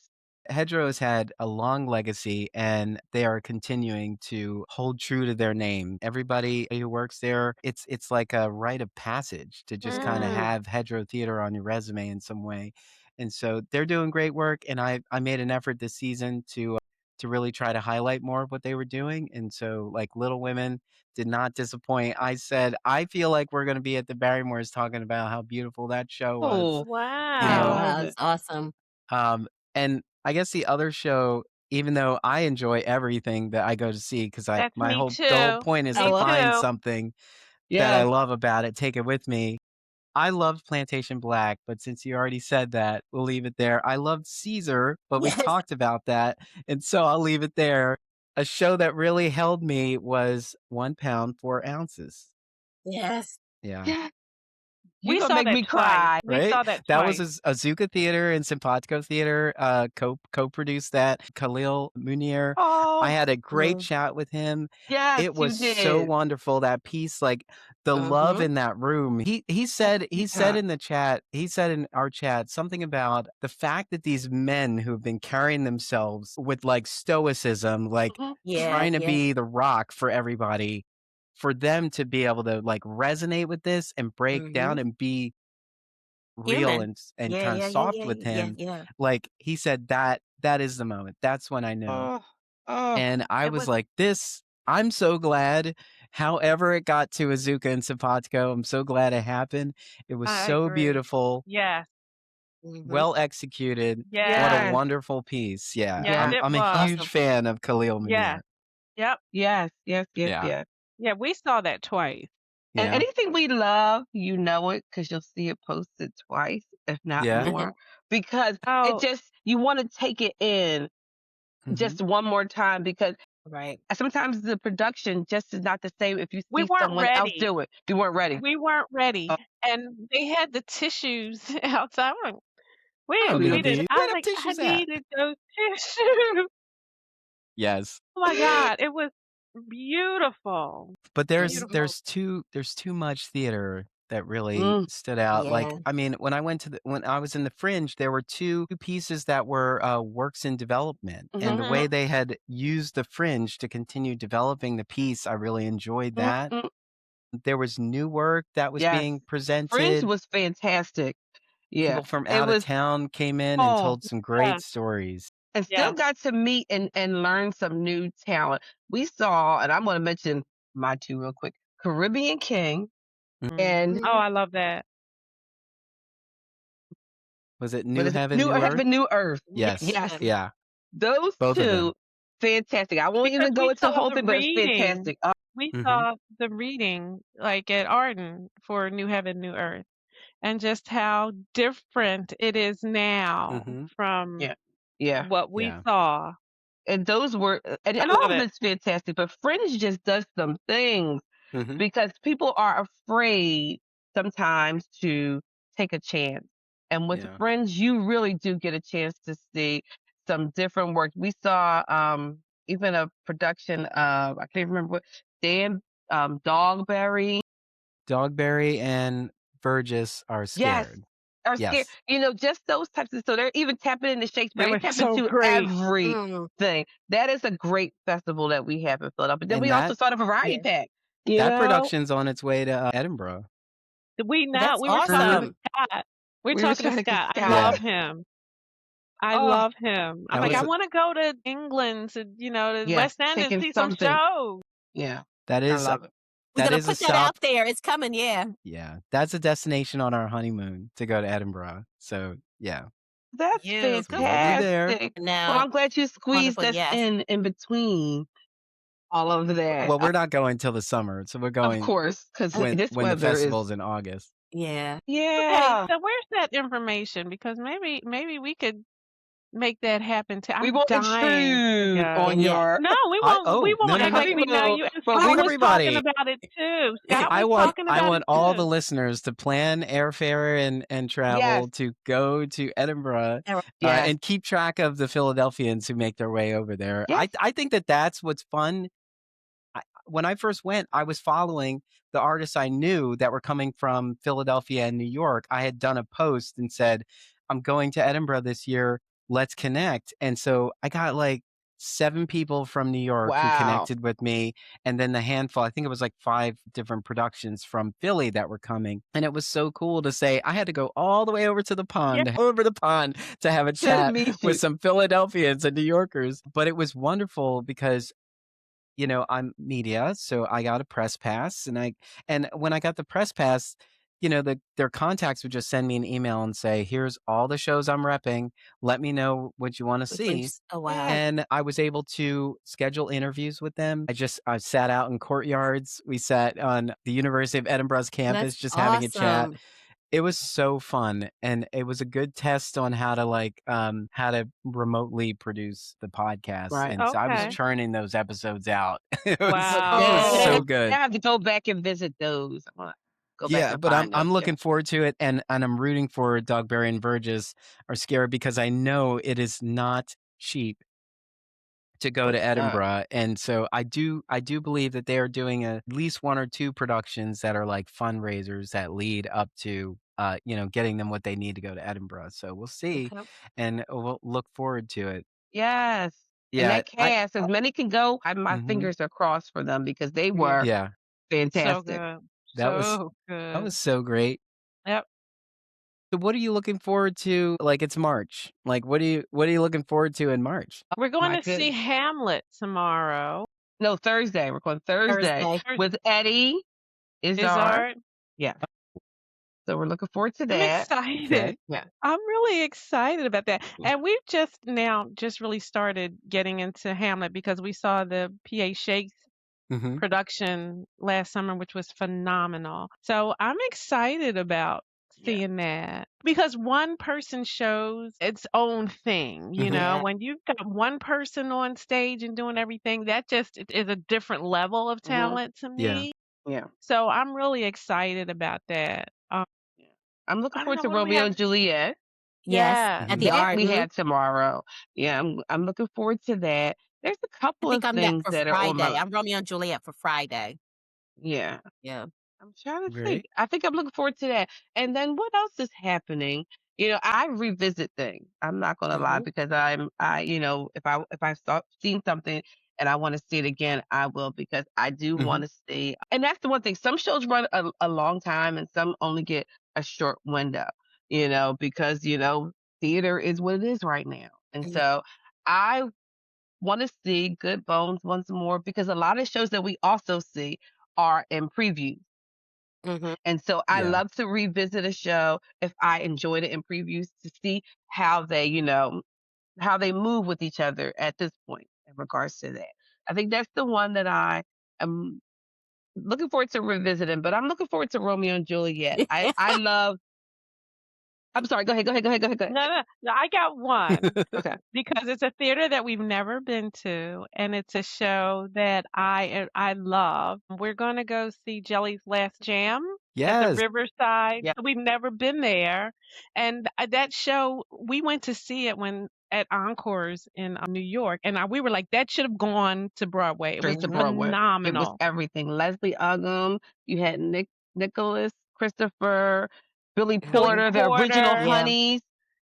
Hedgerow has had a long legacy, and they are continuing to hold true to their name. Everybody who works there, it's like a rite of passage to just kind of Mm. have Hedgerow Theater on your resume in some way. And so they're doing great work, and I made an effort this season to really try to highlight more of what they were doing. And so like Little Women did not disappoint. I said, I feel like we're going to be at the Barrymores talking about how beautiful that show was. Oh, You I know, Wow. love Wow, it. it's awesome. and I guess the other show, even though I enjoy everything that I go to see, because That's the me whole too. point is Me to Oh, find too. something that I Yes. love about it, take it with me. I loved Plantation Black, but since you already said that, we'll leave it there. I loved Caesar, but we yes. talked about that, and so I'll leave it there. A show that really held me was 1 pound, 4 ounces. Yes. Yeah. Yeah. You We gonna saw make that me twice. cry. We Right? saw that That was twice. Azuka Theater and Simpatico Theater co-produced that. Khalil Munir. I Oh, had a great Mm. chat with him. yes, It you was so did. wonderful, that piece, like the love in that room. He said Yeah. in the chat, he said in our chat something about the fact that these men who have been carrying themselves with like stoicism, like Mhm. Yeah, trying to yeah. be the rock for everybody, for them to be able to like resonate with this and break down Mhm. and be real Human. and Yeah, kind of yeah, yeah, soft yeah, with yeah, him. yeah. Like he said that is the moment. That's when I knew. Oh, oh, And I It was was like, I'm so glad. However it got to Azuka and Simpatico, I'm so glad it happened. It was I so agree. beautiful, Yes. Mhm. well executed. What a Yes. yes, wonderful piece. Yeah. Yes, yes, I'm it a was. huge Awesome. fan of Khalil Yes. Munir. Yep. yes, yes, yes, Yeah. yes. Yeah, we saw that twice. And Yeah. anything we love, you know it because you'll see it posted twice, if not Yeah. more, because it Oh, just you want to take it in Mhm. just one more time because Right. sometimes the production just is not the same if you we see weren't someone else ready. do it. You weren't ready. We weren't ready. Oh, And they had the tissues outside. I'm like, I don't we need needed these. I Where was them like, I tissues at? needed those tissues. Yes. Oh my God. It was beautiful. But Mhm. Beautiful. there's too much theater that really mm, stood out. Like, Yeah. I mean, when I was in the Fringe, there were two pieces that were works in development, and mhm, the way Mhm. they had used the Fringe to continue developing the piece, I really enjoyed mm, that. mm. There was new work that was Yes, being Fringe presented. was fantastic. Yeah, People from it out of was. town came in and Oh, told some great Yes. stories. and still Yes. got to meet and learn some new talent. We saw, and I'm going to mention my two real quick: Caribbean King and Oh, Mhm. I love that. Was it what New is it? Heaven, New New Earth? Heaven, New Earth. Yes. Yes, Yeah. Yeah. those Both of two, them. fantastic. I won't Because even go we into the saw whole the thing, but it's reading. fantastic. We Hmm. saw the reading like at Arden for New Heaven, New Earth, and just how different it is now Hmm. from Yeah, yeah. what we Yeah. saw. And those were, and I all love of it. it's fantastic. But Fringe just does some things Hmm. because people are afraid sometimes to take a chance. And with Yeah. Fringe, you really do get a chance to see some different work. We saw even a production of, I can't remember what, Dan Dogberry. Dogberry and Burgess are Yes. scared. Are scared. Yes. Just those types of, so they're even tapping into Shakespeare. That They was tap so into great. everything. That is a great festival that we have in Philadelphia. Then And we also saw the Variety Yeah. Pack. that production's on its way to Edinburgh. We That's were talking to awesome. Scott. We're We were talking to trying to get Scott. I Yeah. love him. I Oh, love him. I'm That like, I was want to go to England to, to yes, West End and taking see some something. shows. Yeah, that I is love it. We're that gonna is a put that stop. out there. It's coming, yeah. Yeah. That's a destination on our honeymoon to go to Edinburgh. So, yeah. That's You So we'll be there. fantastic. Well, now. I'm glad you squeezed Wonderful, us yes. in between all of that. Well, we're not going till the summer. So we're Of going course, because when this the weather is. festival's in August. Yeah. Okay, Yeah, so where's that information? Because maybe we could make that happen too. we I'm won't dying to intrude on go. Yeah. your. No, we won't. We No, won't no, act no. like we know you. And But I Scott want was talking everybody. about it too. Scott I was want talking about it all the too. listeners to plan airfare and travel Yes, to go to Edinburgh yes, and keep track of the Philadelphians who make their way over there. yes. I think that's what's fun. When I first went, I was following the artists I knew that were coming from Philadelphia and New York. I had done a post and said, I'm going to Edinburgh this year. Let's connect. And so I got like 7 people from New York who Wow. connected with me. And then the handful, I think it was like 5 different productions from Philly that were coming. And it was so cool to say, I had to go all the way over to the pond, over the pond to have a To chat meet with you. some Philadelphians and New Yorkers. But it was wonderful because I'm media, so I got a press pass, and when I got the press pass, their contacts would just send me an email and say, "Here's all the shows I'm repping. Let me know what you want to see." Oh, wow. Yes. And I was able to schedule interviews with them. I sat out in courtyards. We sat on the University of Edinburgh's campus, That's just having a chat. awesome. It was so fun, and it was a good test on how to remotely produce the podcast, Right. and so I was Okay. churning those episodes out. It was Wow. so Oh, good. I have to go back and visit those. I want to go back Yeah, and but find I'm those. looking forward to it, and I'm rooting for Dogberry and Burgess are scared because I know it is not cheap to go to Edinburgh, and so I do believe that they are doing at least 1 or 2 productions that are like fundraisers that lead up to getting them what they need to go to Edinburgh. So we'll see, Okay. and we'll look forward to it. Yes. And Yeah, that cast, as many can go, my Mhm. fingers are crossed for them because they Yeah. were Yeah, So fantastic. good. that was So good. so great. Yep. So what are you looking forward to? Like, it's March. Like, what are you looking forward to in March? We're going My to see goodness. Hamlet tomorrow. No, Thursday. We're going Thursday Thursday. with Eddie Izzard. Izzard. Yeah. So we're looking forward to I'm that. excited. Okay. Yeah. I'm really excited about that. And we've just really started getting into Hamlet because we saw the PA Shakes Mhm. production last summer, which was phenomenal. So I'm excited about Yeah. seeing that because one person shows its own thing. Mhm. Yeah. When you've got one person on stage and doing everything, that just is a different level of Mhm. talent to Yeah. me. Yeah. So I'm really excited about that. Yeah. I'm looking I don't forward know to what do we Romeo have. and Juliet. Yes. Yeah. At the That art. we Mhm. had tomorrow. Yeah, I'm looking forward to that. There's a I couple think of I'm that things for that are on Friday. my. I'm Romeo and Juliet for Friday. Yeah. Yeah. I'm trying to think. Great. I think I'm looking forward to that. And then what else is happening? I revisit things. I'm not gonna lie Mhm. because if I seen something and I want to see it again, I will because I do Mhm. want to see. And that's the one thing. Some shows run a long time and some only get a short window. Because theater is what it is right now. And Mhm. so I want to see Good Bones once more because a lot of shows that we also see are in previews. Mhm. And so I Yeah. love to revisit a show if I enjoyed it in previews to see how they move with each other at this point in regards to that. I think that's the one that I am looking forward to revisiting, but I'm looking forward to Romeo and Juliet. I love. I'm sorry. Go ahead. Go ahead. Go ahead. Go ahead. Go ahead. No, I got one Okay. because it's a theater that we've never been to, and it's a show that I love. We're going to go see Jelly's Last Jam at the Yes. Riverside. Yeah. We've never been there, and that show we went to see it at Encores in New York, and we were like, that should have gone to Broadway. It was Straight to Broadway. It was phenomenal. everything. Leslie Uggam. You had Nicholas Christopher, Billy Billy Porter, the original Porter. Yeah. Honeys.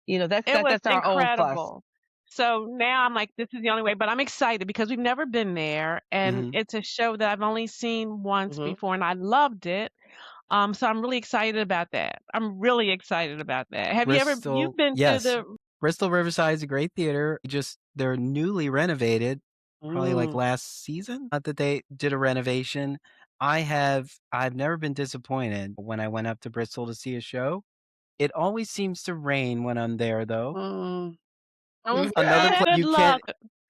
It was That's our old fuss. incredible. So now I'm like, this is the only way, but I'm excited because we've never been there, and Mhm. it's a show that I've only seen once Mhm. before, and I loved it. So I'm really excited about that. I'm really excited about that. Have you Bristol, been to yes. the Bristol Riverside is a great theater. They're newly renovated, probably like Mm. last season, that they did a renovation. I've never been disappointed when I went up to Bristol to see a show. It always seems to rain when I'm there, though. Mm. Mhm. Another place good you can, luck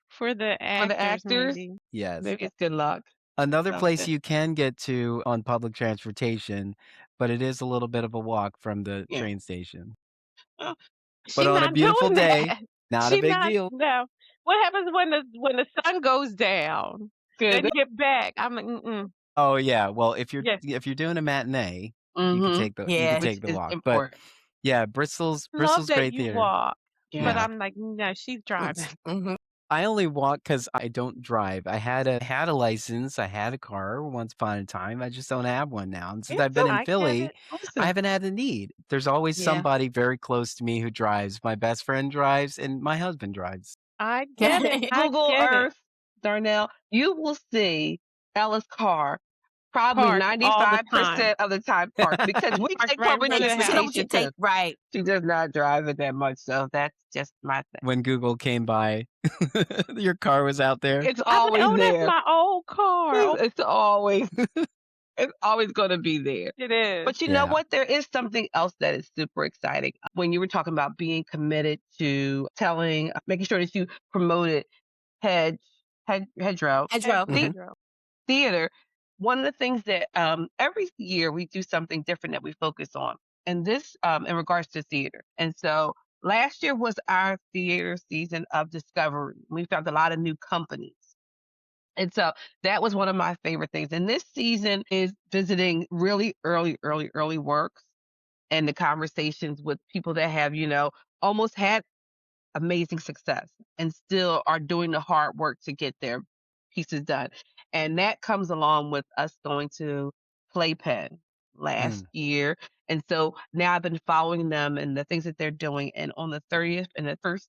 for the For the actors, actors, maybe? yes. maybe it's good luck. Another place Something. you can get to on public transportation, but it is a little bit of a walk from the Yeah. train station. Oh, But She on a not beautiful doing day, that. not a She big not deal. no. What happens when the sun goes down? Then good. you get back. I'm like, mm-mm. Oh yeah, well Yes. if you're doing a matinee, Mhm. you could Yeah. Which take the is walk. But important. yeah, Love Bristol's that great you theater. walk. But Yeah. Yeah. I'm like, no, she's driving. Mhm. I only walk because I don't drive. I had a license. I had a car once upon a time. I just don't have one now. And since Yeah. I've been So in I get Philly, it. I listen. haven't had the need. There's always Yeah. somebody very close to me who drives. My best friend drives, and my husband drives. I get it. I Google get it. Earth, Darnell, you will see Ella's car probably Parked all the time. 95% of the time parked because we Parked take right in public front of Takes the two house. to transportation too. take right. She does not drive it that much, so that's just my thing. When Google came by, your car was out there. It's I'm like, always oh, that's there. my old car. Oh, It's always going to be there. it is. But you know Yeah. what? There is something else that is super exciting. When you were talking about being committed to making sure that you promoted hedgerow Hedgerow. Mhm. Hedgerow. theater, one of the things that every year we do something different that we focus on, and this in regards to theater. And so last year was our theater season of discovery. We found a lot of new companies. And so that was one of my favorite things. And this season is visiting really early works and the conversations with people that have, almost had amazing success and still are doing the hard work to get their pieces done. And that comes along with us going to Playpen last Mm. year. And so now I've been following them and the things that they're doing. And on the 30th and the 1st,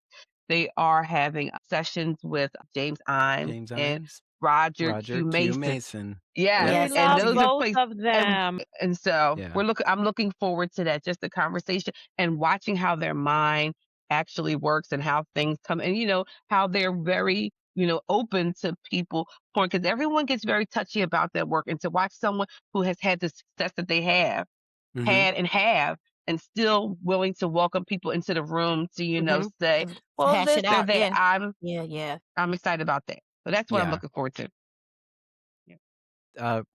they are having sessions with James Imes James and Imes, Roger Roger Q. Q. Mason. Mason. Yes, Yep. We Yes, and love those indeed. are both places, of them. and so Yeah. I'm looking forward to that, just the conversation and watching how their mind actually works and how things come and how they're very, open to people point because everyone gets very touchy about their work. And to watch someone who has had the success that they Mhm. have and still willing to welcome people into the room to, Mhm. say, To well, hash this it or out. that, Yeah. Yeah. Yeah. I'm excited about that. So that's what I'm Yeah. looking forward to.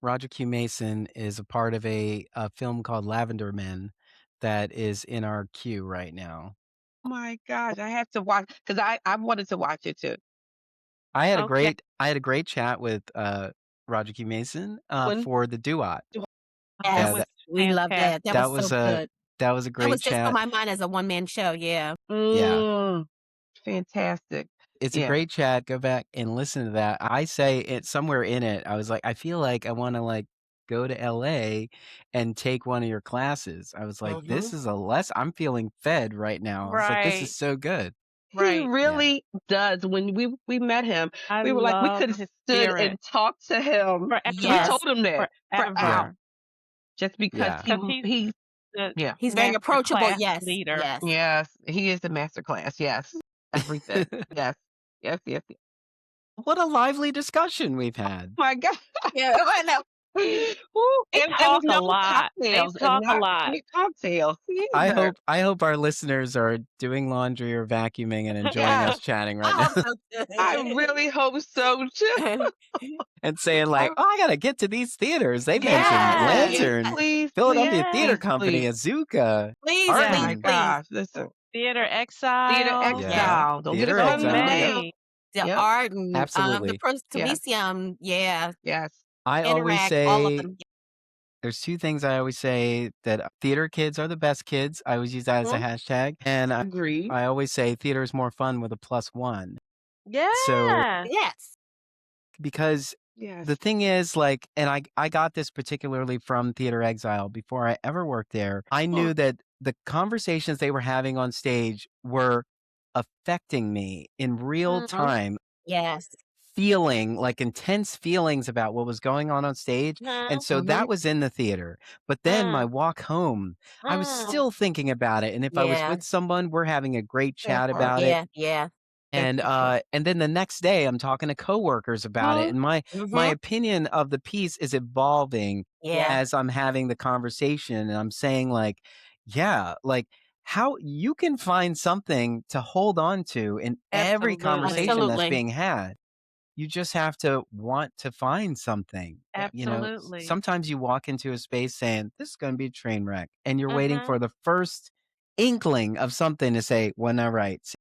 Roger Q. Mason is a part of a film called Lavender Men that is in our queue right now. Oh my gosh, I have to watch because I wanted to watch it too. Okay. I had a great chat with Roger Q. Mason When for the duot. That Yeah, Yes. was We love that. That that was was so a good. that was a That great was just on chat. my mind as a one-man show. Yeah. Yeah. Fantastic. It's a Yeah. great chat. Go back and listen to that. I say it somewhere in it. I was like, I feel like I want to go to LA and take one of your classes. I was like, this Mhm. is I'm feeling fed right now. I was like, this is right. so good. He Right. Yeah. really does. When we met him, I we were like, we could love have his stood spirit and talked to him. We forever. told Yes. him that for Yeah. hours, Forever. just because Yeah. Because he the yeah. He's very master approachable. class Yes. leader. Yes. Yes, he is the master class. Yes. Everything. Yes. Yes, yes, yes. What a lively discussion we've had. My God. Yeah. I know. Woo. They And talk with a no lot. They cocktails and talk a not lot. cocktails either. I hope our listeners are doing laundry or vacuuming and enjoying Yes. us chatting right I now hope so I too. really hope so too. and saying like, oh, I gotta get to these theaters. They mentioned Yes. Yes. Lantern, Please, Philadelphia please, Theater please, Yes. Company, please. Azuka, Please, Oh please, my Arden. please. gosh. Listen. Theater Theater Exile. Yeah. Exile. Don't get Theater us So wrong Exile. now. many. The Yep. art and the Absolutely. Yes. Coliseum. Yeah. Yes. I always Interact. All of say them. there's two things I always say that theater kids are the best kids. I always use that as a Mhm. hashtag. And Agreed. I always say theater is more fun with a +1. Yeah. So Yes. because Yes. The thing is, like, and I got this particularly from Theater Exile before I ever worked there. I knew that the conversations they were having on stage were affecting me in real Mhm. time, Yes. feeling like intense feelings about what was going on stage. And Mhm. so that Mhm. was in the theater. But then my Mm. walk home, I was Mm. still thinking about it. And if I was Yeah. with someone, we're having a great That chat part. about it. Yeah. Yeah. That part. And then the next day I'm talking to coworkers about it. Mhm. And my Mhm. opinion of the piece is evolving Yeah. as I'm having the conversation. And I'm saying, like, yeah, like how you can find something to hold on to in every Absolutely. conversation that's Absolutely. being had. You just have to want to find something. Yeah. Absolutely. Sometimes you walk into a space saying, this is going to be a train wreck. And you're waiting Mhm. for the first inkling of something to say, when I write.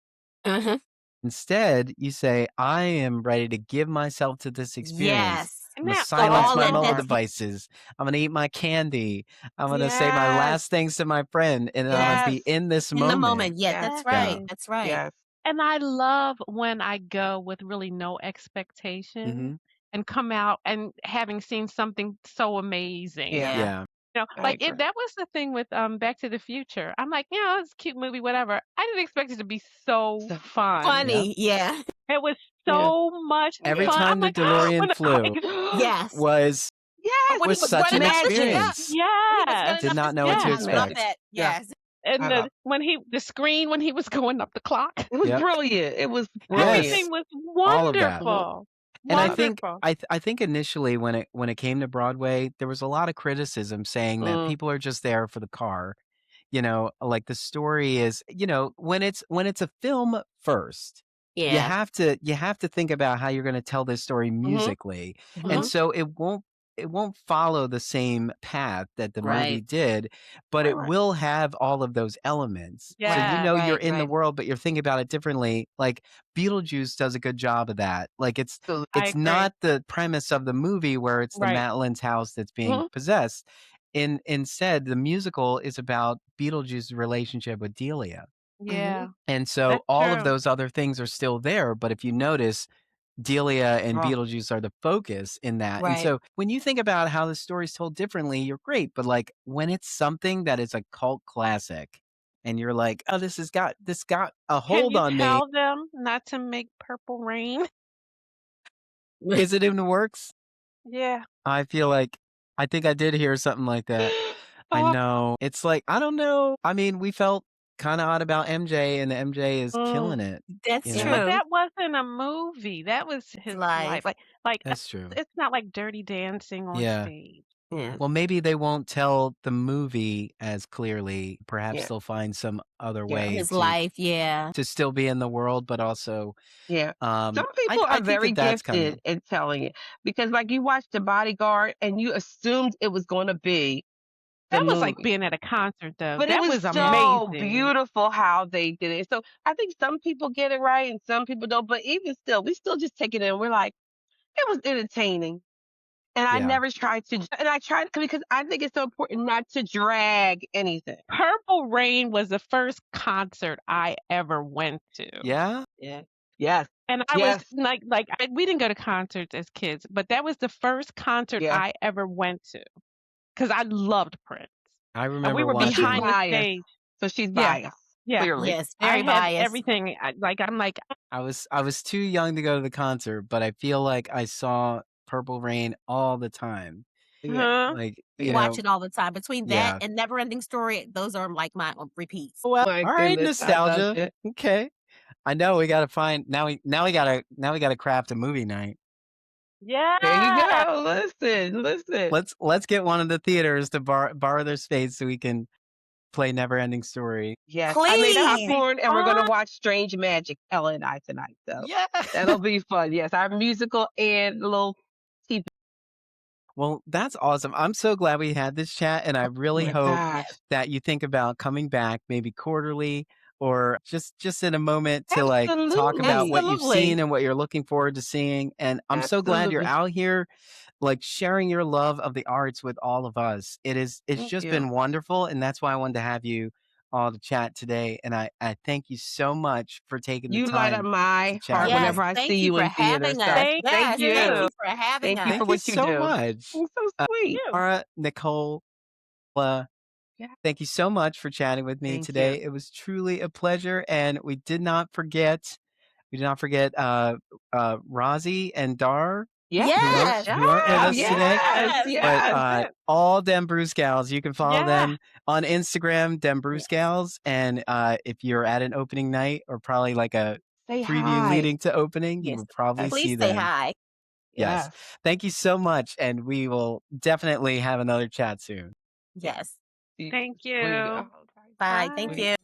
Mhm. Instead, you say, I am ready to give myself to this experience. Yes. I'm And going to that silence All my in mobile also this. devices. I'm going to eat my candy. I'm going to say my Yes. last things to my friend, and I'm going to Yes. be in this In the moment. moment. Yeah, that's right. Yeah. exactly. That's right. Yes. And I love when I go with really no Hmm. expectation and come out and having seen something so amazing. Yeah. Yeah. Yeah. I Like agree. that was the thing with Back to the Future. I'm like, it's a cute movie, whatever. I didn't expect it to be so So, fun. Yeah. Funny. Yeah. It was yeah. so much Every Yeah. fun. I'm time the like, DeLorean when flew Yes. was Yes. When he was was such running an up the Magic. step. experience. When he was yes, running Did up the not know what to steps. I yes. love expect. Magic. it. Yeah. Yes. And I love the screen when he was going up the clock, it. It was Yep. brilliant. It was brilliant. Yes. everything was All of that. Mhm. wonderful, And I Yeah. think wonderful. I think initially when it came to Broadway, there was a lot of criticism saying that Mm. people are just there for the car. Like the story is, when it's a film first, Yeah. you have to think about how you're going to tell this story Mhm. musically. And Mhm. so it won't follow the same path that the movie Right. did, but Right. it Right. will have all of those elements. So Right. Yes, you're Right. in the Right. world, but you're thinking about it differently. Like Beetlejuice does a good job of that. Like So, I it's agree. not the premise of the movie where it's the Right. Madeline's house that's being mhm. possessed. Instead, the musical is about Beetlejuice's relationship with Delia. Yeah, Mhm. And so that's all of true. those other things are still there, but if you notice, Delia and Oh, Beetlejuice are the focus in that. And Right. so when you think about how the story's told differently, you're great. But like when it's something that is a cult classic and you're like, oh, this got a Can hold you on me. tell them not to make Purple Rain? Is it in the works? Yeah. I feel like I think I did hear something like that. I oh, know. It's like, I don't know. I mean, we felt kind of odd about MJ, and MJ is mm, killing it, That's you Yeah, but know? true. that wasn't a movie. That was It's his life. life. Like That's true. it's not like Dirty Dancing on Yeah. stage. Yeah. Well, maybe they won't tell the movie as clearly. Perhaps yeah. they'll find some other Yeah. way His life. Yeah. to still be in the world, but also, Yeah. Some I people I are think very that that's gifted coming. in telling it because, like, you watched The Bodyguard and you assumed it was going to be the That was like movie. being at a concert though. But it That was was Yeah. so amazing. beautiful how they did it. So I think some people get it right and some people don't. But even still, we still just take it in. We're like, it was entertaining. And I Yeah. never tried to, and I tried because I think it's so important not to drag anything. Purple Rain was the first concert I ever went to. Yeah? Yeah. Yes. And I was Yes. we didn't go to concerts as kids, but that was the first concert Yeah. I ever went to because I loved Prince. I And we remember were So she's behind watching the biased. stage. So she's Yeah, biased, yeah. clearly. Yes. I Very had biased. everything. I'm like, I was too young to go to the concert, but I feel like I saw Purple Rain all the time. Yeah. huh? Like, We Yeah. watch it all the time. Between that yeah. and Neverending Story, those are like my repeats. Well, My all right, goodness. I love nostalgia. it. Okay. I know we gotta find now we gotta craft a movie night. There you Yeah. go. Listen, listen. Let's get one of the theaters to borrow their space so we can play Neverending Story. Yes. I made That would Please. be popcorn and we're going to fun. watch Strange Magic, Ella and I tonight. So Yeah. that'll be fun. Yes. Our musical and little TV. Well, that's awesome. I'm so glad we had this chat, and I really My hope gosh. that you think about coming back maybe quarterly or just in a moment to like talk about Absolutely. what you've seen Absolutely. and what you're looking forward to seeing. And I'm so glad you're Absolutely. out here like sharing your love of the arts with all of us. It's Thank just you. been wonderful, and that's why I wanted to have you all to chat today. And I thank you so much for taking the You light up time to my chat heart with Yes, me. whenever I thank see you you for in theater. having So us. Thank thank Yes, thank you. you. you for having Thank you us. for Thank you what you so do. much. You're so sweet. You. Laura, Nicole, Paula, Yeah. thank you so much for chatting with me Thank today. you. It was truly a pleasure. And we did not forget Rozzy and Dar Yes, Yes, who aren't with us Yes. today. yes, Yes. But yes. That's it. all DemBruceGals, you can follow Yeah. them on Instagram, yes, DemBruceGals. And if you're at an opening night or probably like a Say preview hi. leading to opening, you yes. will probably Yes, see Please say them. hi. Yes. yes. Thank you so much. And we will definitely have another chat soon. Yes. Thank Sweet. you. Oh, Bye. Thank Bye. you.